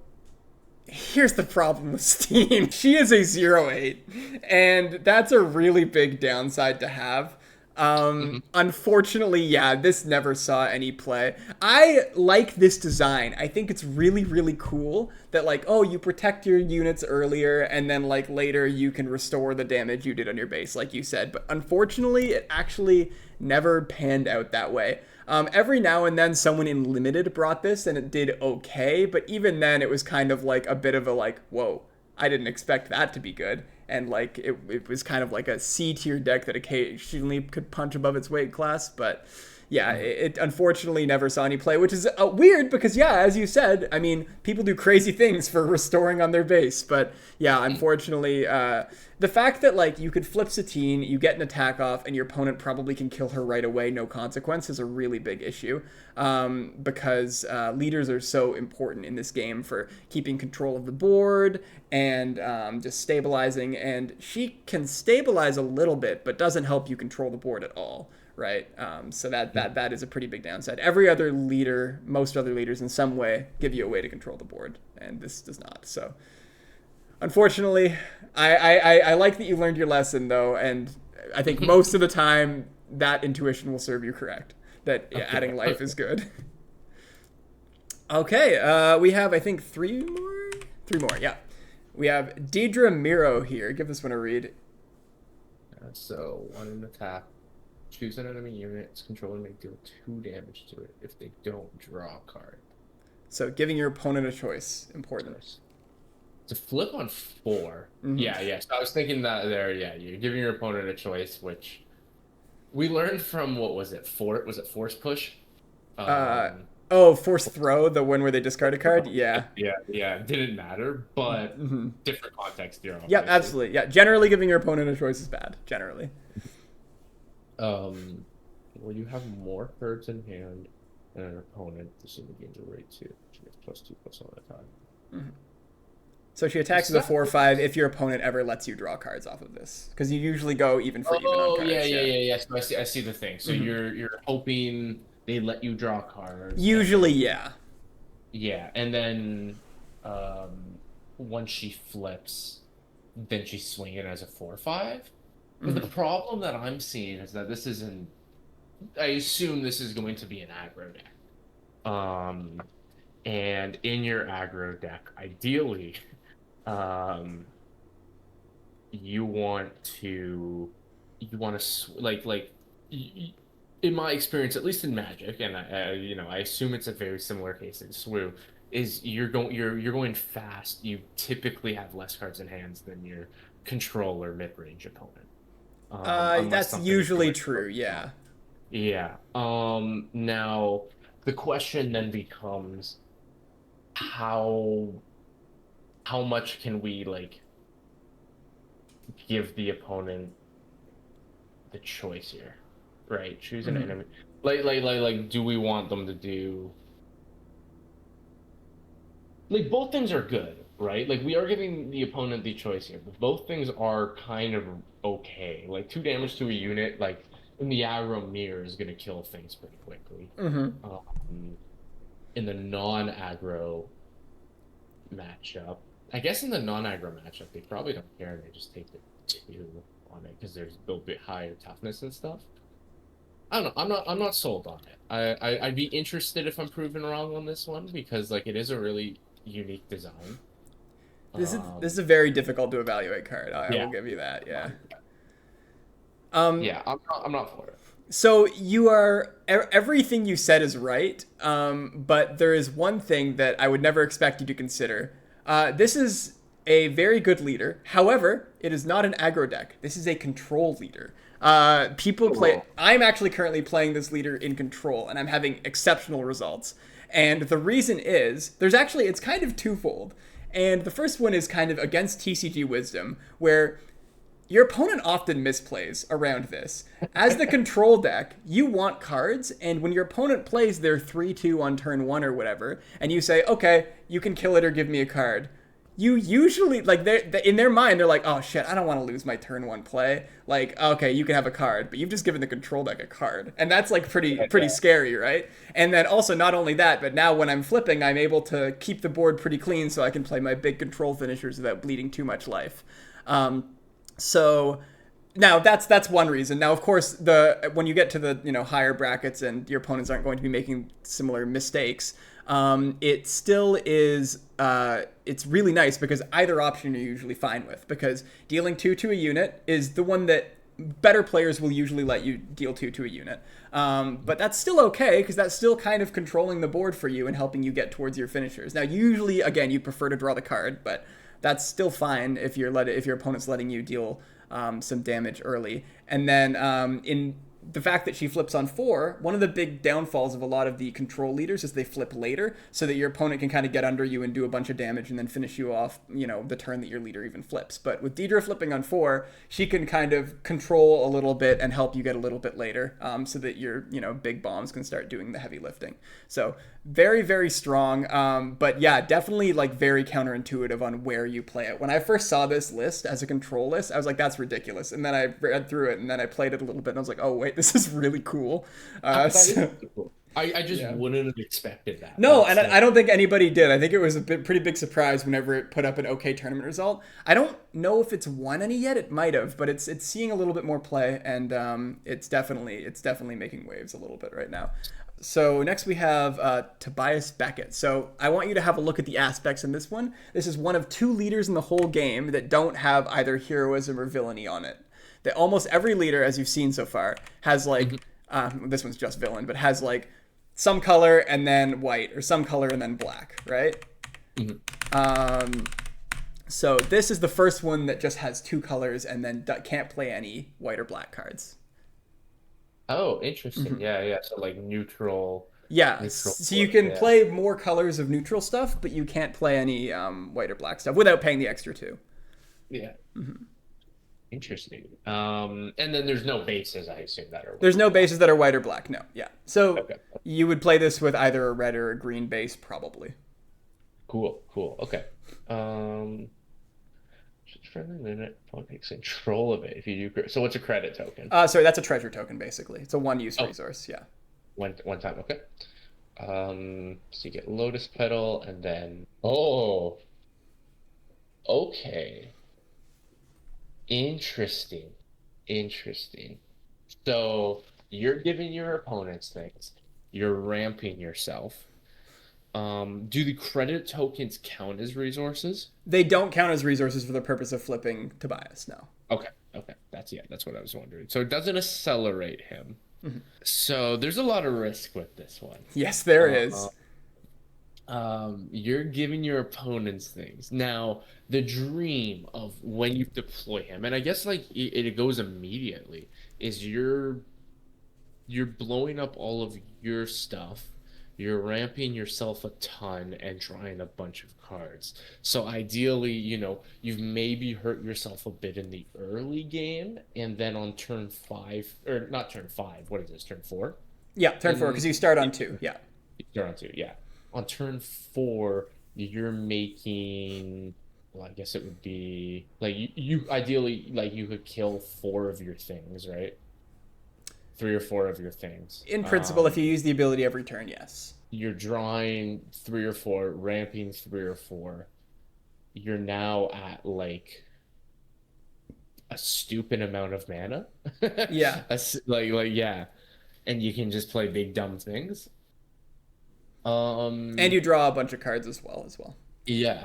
here's the problem with Steam. She is a 0-8, and that's a really big downside to have. Unfortunately, yeah, this never saw any play. I like this design. I think it's really, really cool that, like, oh, you protect your units earlier, and then, like, later you can restore the damage you did on your base, like you said. But unfortunately, it actually never panned out that way. Every now and then someone in Limited brought this, and it did okay, but even then it was kind of like a bit of a, like, whoa, I didn't expect that to be good. And like it was kind of like a C tier deck that occasionally could punch above its weight class, but yeah, it unfortunately never saw any play, which is weird because, yeah, as you said, I mean, people do crazy things for restoring on their base, but yeah, unfortunately, the fact that, like, you could flip Satine, you get an attack off, and your opponent probably can kill her right away, no consequence, is a really big issue, because leaders are so important in this game for keeping control of the board and just stabilizing, and she can stabilize a little bit, but doesn't help you control the board at all. Right, so that is a pretty big downside. Every other leader, most other leaders, in some way, give you a way to control the board, and this does not. So, unfortunately, I like that you learned your lesson, though, and I think most of the time that intuition will serve you correct. That adding life is good. Okay, we have, I think, three more. Yeah, we have Dedra Miro here. Give this one a read. So 1 in attack. Choose an enemy unit, its controller may deal 2 damage to it if they don't draw a card. So giving your opponent a choice, important. To flip on 4. Yeah. So I was thinking that there, yeah, you're giving your opponent a choice, which we learned from, what was it, Force Push? Force Throw, the one where they discard a card? Yeah. Yeah, didn't matter, but different context here. Yeah, absolutely. Yeah, generally giving your opponent a choice is bad, generally. Well, you have more cards in hand than an opponent. The single gains a rate 2. She gets +2/+1 at a time. So she attacks with a 4/5 if your opponent ever lets you draw cards off of this, because you usually go even for even on cards. Yeah. So I see the thing. So you're hoping they let you draw cards. Usually, yeah. Yeah, and then once she flips, then she's swinging as a 4/5. But the problem that I'm seeing is that this isn't. I assume this is going to be an aggro deck. And in your aggro deck, ideally, you want to in my experience, at least in Magic, and I assume it's a very similar case in SWU, is you're going fast. You typically have less cards in hands than your control or mid-range opponent. That's usually true, yeah. Yeah. Now the question then becomes how much can we, like, give the opponent the choice here, right? Choose an enemy. Like, do we want them to do, like, both things are good, right? Like, we are giving the opponent the choice here, but both things are kind of okay. Like, 2 damage to a unit, like, in the aggro, mirror is gonna kill things pretty quickly. In the non-aggro matchup, I guess in the non-aggro matchup, they probably don't care and they just take the 2 on it because there's a little bit higher toughness and stuff. I don't know. I'm not sold on it. I'd be interested if I'm proven wrong on this one because, like, it is a really unique design. This is a very difficult to evaluate card. I will give you that. Yeah. Yeah, I'm not for it. So everything you said is right, but there is one thing that I would never expect you to consider. This is a very good leader. However, it is not an aggro deck. This is a control leader. People play. I'm actually currently playing this leader in control, and I'm having exceptional results. And the reason is it's kind of twofold. And the first one is kind of against TCG wisdom, where your opponent often misplays around this. As the control deck, you want cards, and when your opponent plays their 3-2 on turn 1 or whatever, and you say, okay, you can kill it or give me a card, you usually, like, in their mind, they're like, oh shit, I don't want to lose my turn 1 play. Like, okay, you can have a card, but you've just given the control deck a card. And that's, like, pretty scary, right? And then also, not only that, but now when I'm flipping, I'm able to keep the board pretty clean so I can play my big control finishers without bleeding too much life. So now that's one reason. Now, of course, when you get to the higher brackets and your opponents aren't going to be making similar mistakes, it still is it's really nice because either option you're usually fine with, because dealing 2 to a unit is the one that better players will usually let you deal 2 to a unit. But that's still okay because that's still kind of controlling the board for you and helping you get towards your finishers. Now, usually, again, you prefer to draw the card, but that's still fine if your opponent's letting you deal some damage early. And then in the fact that she flips on 4, one of the big downfalls of a lot of the control leaders is they flip later so that your opponent can kind of get under you and do a bunch of damage and then finish you off, the turn that your leader even flips. But with Dedra flipping on 4, she can kind of control a little bit and help you get a little bit later so that your, big bombs can start doing the heavy lifting. So very, very strong. But yeah, definitely like very counterintuitive on where you play it. When I first saw this list as a control list, I was like, that's ridiculous. And then I read through it and then I played it a little bit and I was like, oh, wait, this is really cool. I just wouldn't have expected that. No, and I don't think anybody did. I think it was a pretty big surprise whenever it put up an okay tournament result. I don't know if it's won any yet. It might have, but it's seeing a little bit more play, and it's definitely making waves a little bit right now. So next we have Tobias Beckett. So I want you to have a look at the aspects in this one. This is one of 2 leaders in the whole game that don't have either heroism or villainy on it. That almost every leader, as you've seen so far, has like this one's just villain, but has like some color and then white, or some color and then black, right? So this is the first one that just has 2 colors and then can't play any white or black cards. Oh, interesting. Yeah. So like neutral. Yeah. So you can play more colors of neutral stuff, but you can't play any white or black stuff without paying the extra 2. Yeah. Interesting. And then there's no bases, I assume, that are white. There's no bases that are white or black. No. Yeah. So you would play this with either a red or a green base, probably. Cool. Okay. Friendly limit takes control of it if you do. So what's a credit token? Sorry, that's a treasure token basically. It's a one-use resource. Yeah. One time. Okay. So you get Lotus Petal and then okay. Interesting. So you're giving your opponents things. You're ramping yourself. Do the credit tokens count as resources? They don't count as resources for the purpose of flipping Tobias, no. Okay. That's what I was wondering. So it doesn't accelerate him. So there's a lot of risk with this one. Yes, there is. You're giving your opponents things. Now, the dream of when you deploy him, and I guess like it goes immediately, is you're blowing up all of your stuff. You're ramping yourself a ton and drawing a bunch of cards. So ideally, you've maybe hurt yourself a bit in the early game, and then on turn 5, or not turn 5, what is this, turn 4? Yeah, turn 4, because you start on 2, yeah. You start on 2, yeah. On turn 4, you're making, well, I guess it would be, like, you ideally, like, you could kill 4 of your things, right? 3 or 4 of your things. In principle, if you use the ability every turn, yes. You're drawing 3 or 4, ramping 3 or 4. You're now at like a stupid amount of mana. Yeah. Yeah. And you can just play big dumb things. And you draw a bunch of cards as well. Yeah.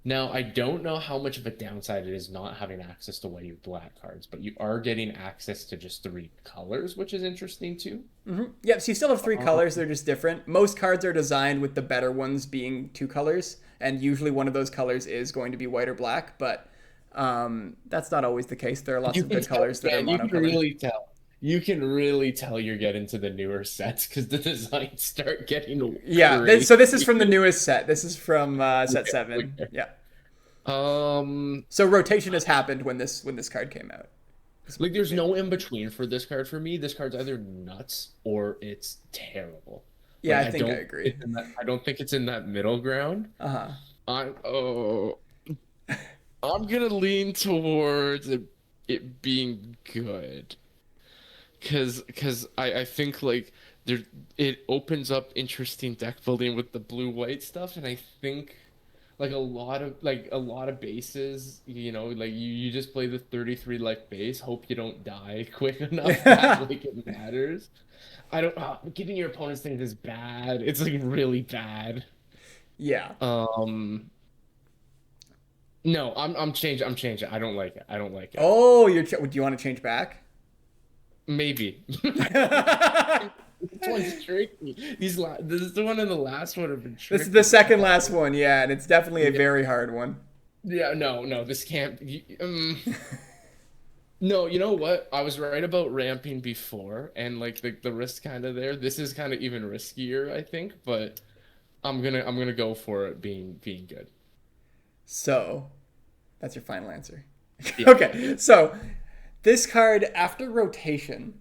Now, I don't know how much of a downside it is not having access to white or black cards, but you are getting access to just 3 colors, which is interesting too. Yeah, so you still have 3 colors, they're just different. Most cards are designed with the better ones being 2 colors, and usually one of those colors is going to be white or black, but that's not always the case. There are lots of good colors that are monocolored. You can really tell you're getting to the newer sets because the designs start getting so this is from the newest set. This is from set 7. Yeah. So rotation has happened when this card came out. Like, there's no in between for this card for me. This card's either nuts or it's terrible. Yeah, Like, I think I agree. I don't think it's in that middle ground. Uh-huh. I'm gonna lean towards it being good. Cause I think like there it opens up interesting deck building with the blue white stuff, and I think like a lot of bases, like you just play the 33 life base, hope you don't die quick enough that like it matters. I don't giving your opponents things is bad. It's like really bad. Yeah. No, I'm changing. I'm changing. I don't like it. I don't like it. Oh, do you want to change back? Maybe. This one's tricky. This is the one and the last one have been tricky. This is the second last one, yeah, and it's definitely a very hard one. Yeah, no, this can't. No, you know what? I was right about ramping before, and like the risk kind of there. This is kind of even riskier, I think, but I'm gonna go for it being good. So, that's your final answer. Yeah. Okay, so this card after rotation,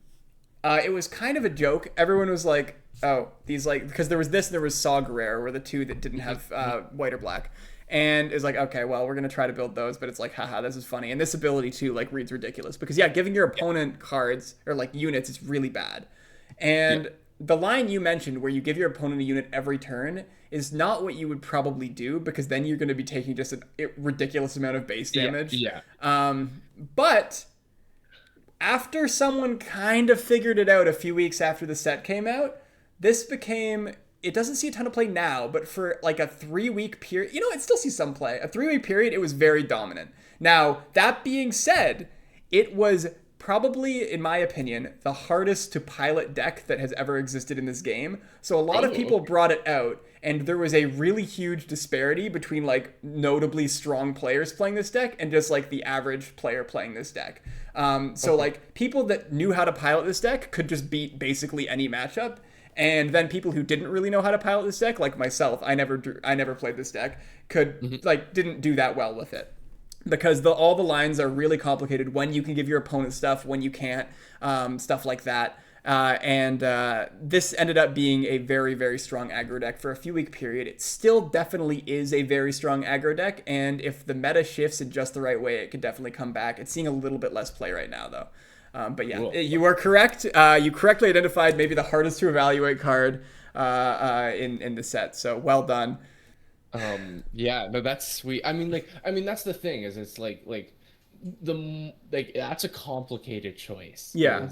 it was kind of a joke. Everyone was like, "Oh, these like," because there was this and there was Saw Gerrera were the two that didn't have white or black. And it's like, okay, well, we're gonna try to build those, but it's like, haha, this is funny. And this ability too, like, reads ridiculous because yeah, giving your opponent cards or like units is really bad. And the line you mentioned, where you give your opponent a unit every turn, is not what you would probably do because then you're going to be taking just a ridiculous amount of base damage. Yeah. But after someone kind of figured it out a few weeks after the set came out, this became. It doesn't see a ton of play now, but for like a 3-week period, it still sees some play. A 3-week period, it was very dominant. Now, that being said, it was probably, in my opinion, the hardest to pilot deck that has ever existed in this game. So a lot of people brought it out, and there was a really huge disparity between like notably strong players playing this deck and just like the average player playing this deck. So like people that knew how to pilot this deck could just beat basically any matchup. And then people who didn't really know how to pilot this deck, like myself, I never played this deck, didn't do that well with it. Because all the lines are really complicated, when you can give your opponent stuff, when you can't, stuff like that. This ended up being a very, very strong aggro deck for a few-week period. It still definitely is a very strong aggro deck, and if the meta shifts in just the right way, it could definitely come back. It's seeing a little bit less play right now, though. But yeah, cool. You are correct. You correctly identified maybe the hardest to evaluate card in the set. So well done. Yeah, no, that's sweet. I mean, that's the thing is, it's that's a complicated choice. Yeah,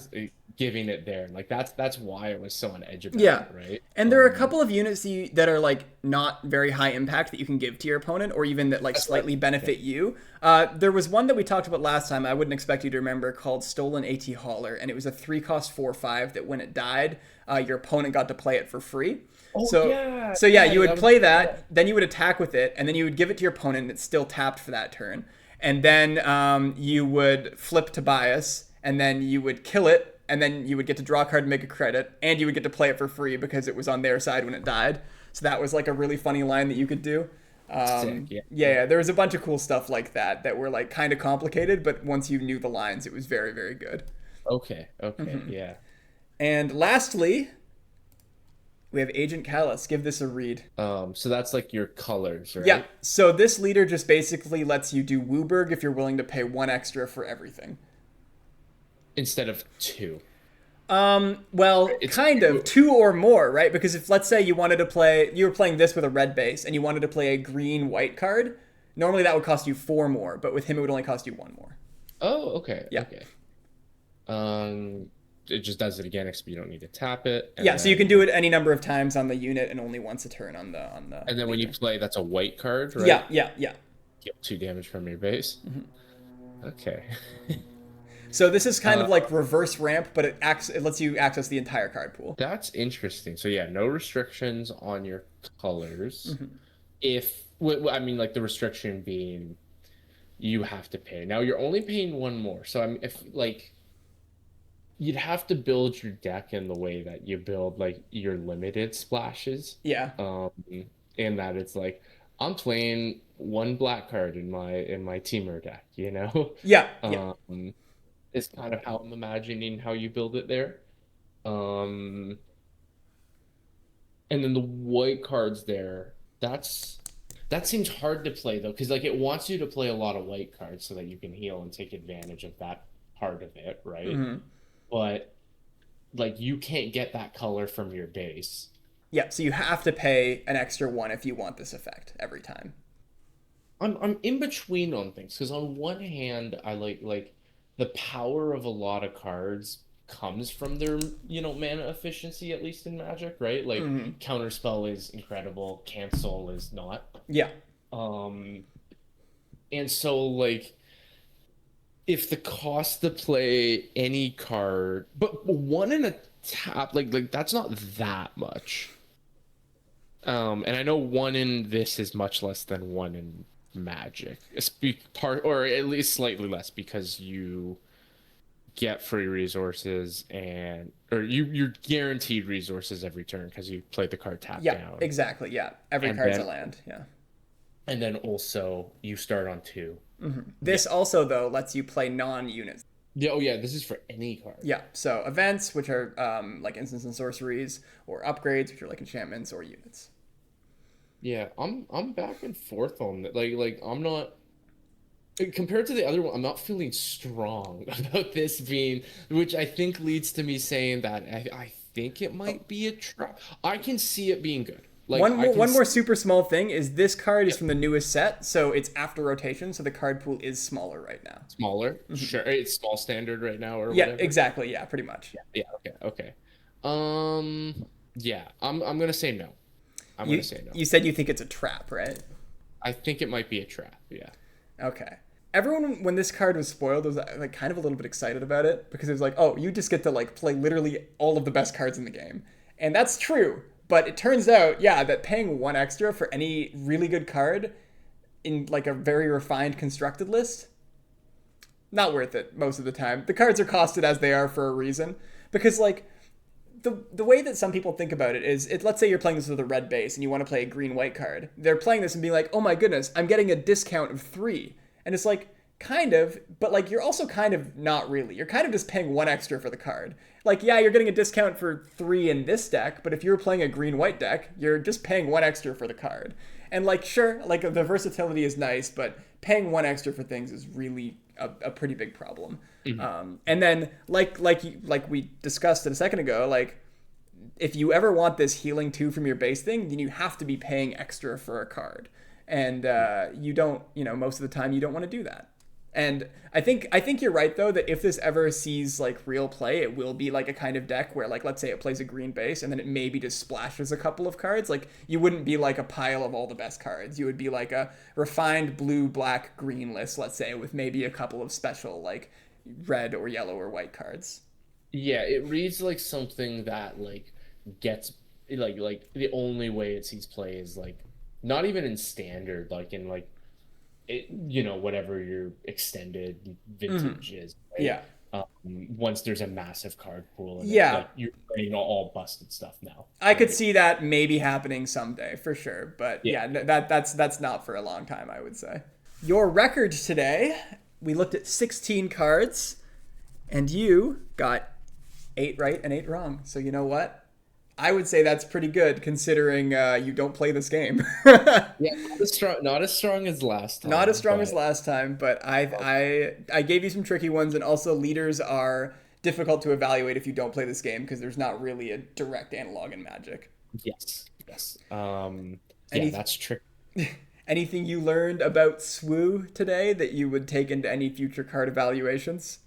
giving it there, like that's why it was so on edge about it, right? And there are a couple of units that are like not very high impact that you can give to your opponent, or even that like slightly benefit you. There was one that we talked about last time. I wouldn't expect you to remember, called Stolen AT Hauler, and it was a 3-cost 4/5 that when it died, your opponent got to play it for free. You would play that, then you would attack with it, and then you would give it to your opponent, and it's still tapped for that turn. And then you would flip Tobias, and then you would kill it, and then you would get to draw a card and make a credit, and you would get to play it for free because it was on their side when it died. So that was like a really funny line that you could do. There was a bunch of cool stuff like that were like kind of complicated, but once you knew the lines, it was very, very good. Okay, yeah. And lastly, we have Agent Kallus. Give this a read. So that's like your colors, right? Yeah. So this leader just basically lets you do Wooburg if you're willing to pay 1 extra for everything. Instead of 2. Well, it's kind of 2 or more, right? Because if, let's say you were playing this with a red base and you wanted to play a green-white card, normally that would cost you 4 more, but with him it would only cost you 1 more. Oh, okay. Yeah. Okay. It just does it again, except you don't need to tap it. So you can do it any number of times on the unit and only once a turn on the. And then when you play, that's a white card, right? Yeah. Get 2 damage from your base. Mm-hmm. Okay. So this is kind of like reverse ramp, but it lets you access the entire card pool. That's interesting. So yeah, no restrictions on your colors. Mm-hmm. Like the restriction being you have to pay. Now you're only paying 1 more. So you'd have to build your deck in the way that you build like your limited splashes. Yeah. In that it's like I'm playing one black card in my teamer deck, you know? Yeah, yeah. Is kind of how I'm imagining how you build it there. Um, and then the white cards there, that seems hard to play though, because like it wants you to play a lot of white cards so that you can heal and take advantage of that part of it, right? Hmm. But like you can't get that color from your base. Yeah, so you have to pay an extra one if you want this effect every time. I'm in between on things because on one hand I like the power of a lot of cards comes from their mana efficiency, at least in Magic, right? Like Hmm. Counterspell is incredible, Cancel is not. Yeah. Um and so like if the cost to play any card, but one in a tap, like that's not that much. And I know one in this is much less than one in Magic. Or at least slightly less because you get free resources or you're guaranteed resources every turn because you play the card tap Yeah, down. exactly. Yeah. Every And card's a then land. Yeah. and then also you start on two. This also, though, lets you play non-units. Yeah, oh yeah, this is for any card. Yeah, so events, which are like instants and sorceries, or upgrades, which are like enchantments or units. Yeah, I'm back and forth on that. Like I'm not compared to the other one, I'm not feeling strong about this being, which I think leads to me saying that I think it might be a trap. I can see it being good. Like One more super small thing is this card is from the newest set, so it's after rotation, so the card pool is smaller right now. Smaller. Sure, it's small standard right now or Yeah, whatever. exactly. Yeah, pretty much. Yeah, okay. Yeah, I'm gonna say no. I'm You gonna say no. you said you think it's a trap, right? I think it might be a trap. Yeah. Okay. Everyone, when this card was spoiled, was like kind of a little bit excited about it because it was like, oh, you just get to like play literally all of the best cards in the game, and that's true. But it turns out, yeah, that paying one extra for any really good card in like a very refined constructed list, not worth it most of the time. The cards are costed as they are for a reason because like the way that some people think about it is let's say you're playing this with a red base and you want to play a green white card. They're playing this and being like, "Oh my goodness, I'm getting a discount of 3." And it's like kind of, but like you're also kind of not really. You're kind of just paying one extra for the card. Like yeah, you're getting a discount for 3 in this deck, but if you're playing a green white deck, you're just paying one extra for the card. And like sure, like the versatility is nice, but paying one extra for things is really a pretty big problem. And then like we discussed a second ago, like if you ever want this healing 2 from your base thing, then you have to be paying extra for a card, and you don't, most of the time you don't want to do that. And I think you're right though that if this ever sees like real play, it will be like a kind of deck where like let's say it plays a green base and then it maybe just splashes a couple of cards. Like you wouldn't be like a pile of all the best cards. You would be like a refined blue, black, green list, let's say, with maybe a couple of special like red or yellow or white cards. Yeah, it reads like something that like gets like the only way it sees play is like not even in standard, like in like it, whatever your extended vintage is, right? Yeah. Once there's a massive card pool and Yeah. like you're playing all busted stuff now. I could right? see that maybe happening someday for sure, but Yeah. that's not for a long time, I would say. Your record today, we looked at 16 cards, and you got 8 right and 8 wrong. So you know what? I would say that's pretty good considering you don't play this game. Yeah, not as strong as last time. Not as strong but as last time, but I gave you some tricky ones, and also leaders are difficult to evaluate if you don't play this game because there's not really a direct analog in Magic. yes. Any- That's tricky. Anything you learned about SWU today that you would take into any future card evaluations?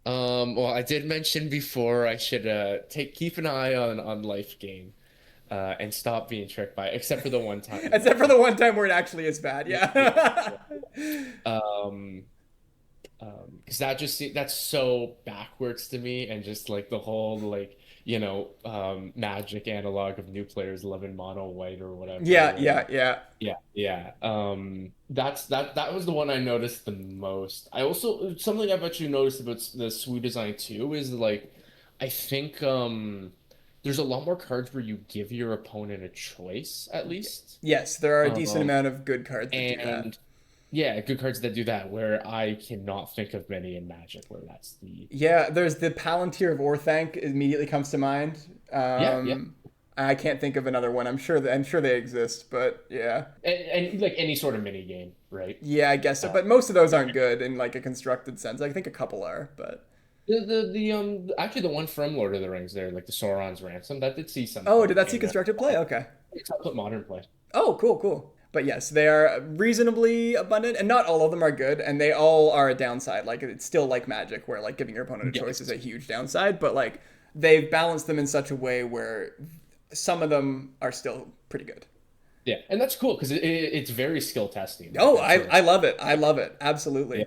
Well, I did mention before I should keep an eye on Life Gain, and stop being tricked by it, except for the one time. Except for the one time where it actually is bad, yeah. Because that's so backwards to me, and just like the whole like Magic analog of new players loving mono white or whatever. Yeah. That was the one I noticed the most. I also something I've actually noticed about the SWU design too is like I think there's a lot more cards where you give your opponent a choice, at least. Yes, there are a decent Um, amount of good cards that do that. and yeah, good cards that do that. Where I cannot think of many in Magic where that's the Yeah, there's the Palantir of Orthanc immediately comes to mind. yeah. I can't think of another one. I'm sure they exist, but yeah. And like any sort of mini game, right? Yeah, I guess so. But most of those aren't good in like a constructed sense. I think a couple are, but Actually the one from Lord of the Rings there, like the Sauron's Ransom, that did see some oh, play did that see in constructed play? Okay. it's up with modern play. Oh, cool, cool. But yes, they are reasonably abundant, and not all of them are good, and they all are a downside. Like it's still like Magic, where like giving your opponent a choice is a huge downside, but like they've balanced them in such a way where some of them are still pretty good. Yeah, and that's cool because it's very skill testing. Like, Oh, that sort of I love it. I love it. Absolutely. Yeah.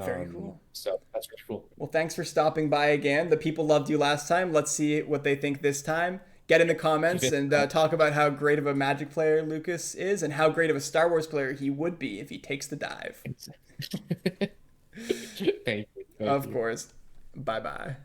Very cool. So that's pretty cool. Well, thanks for stopping by again. The people loved you last time. Let's see what they think this time. Get in the comments and talk about how great of a Magic player Lucas is and how great of a Star Wars player he would be if he takes the dive. Thank you. Of course. Bye-bye.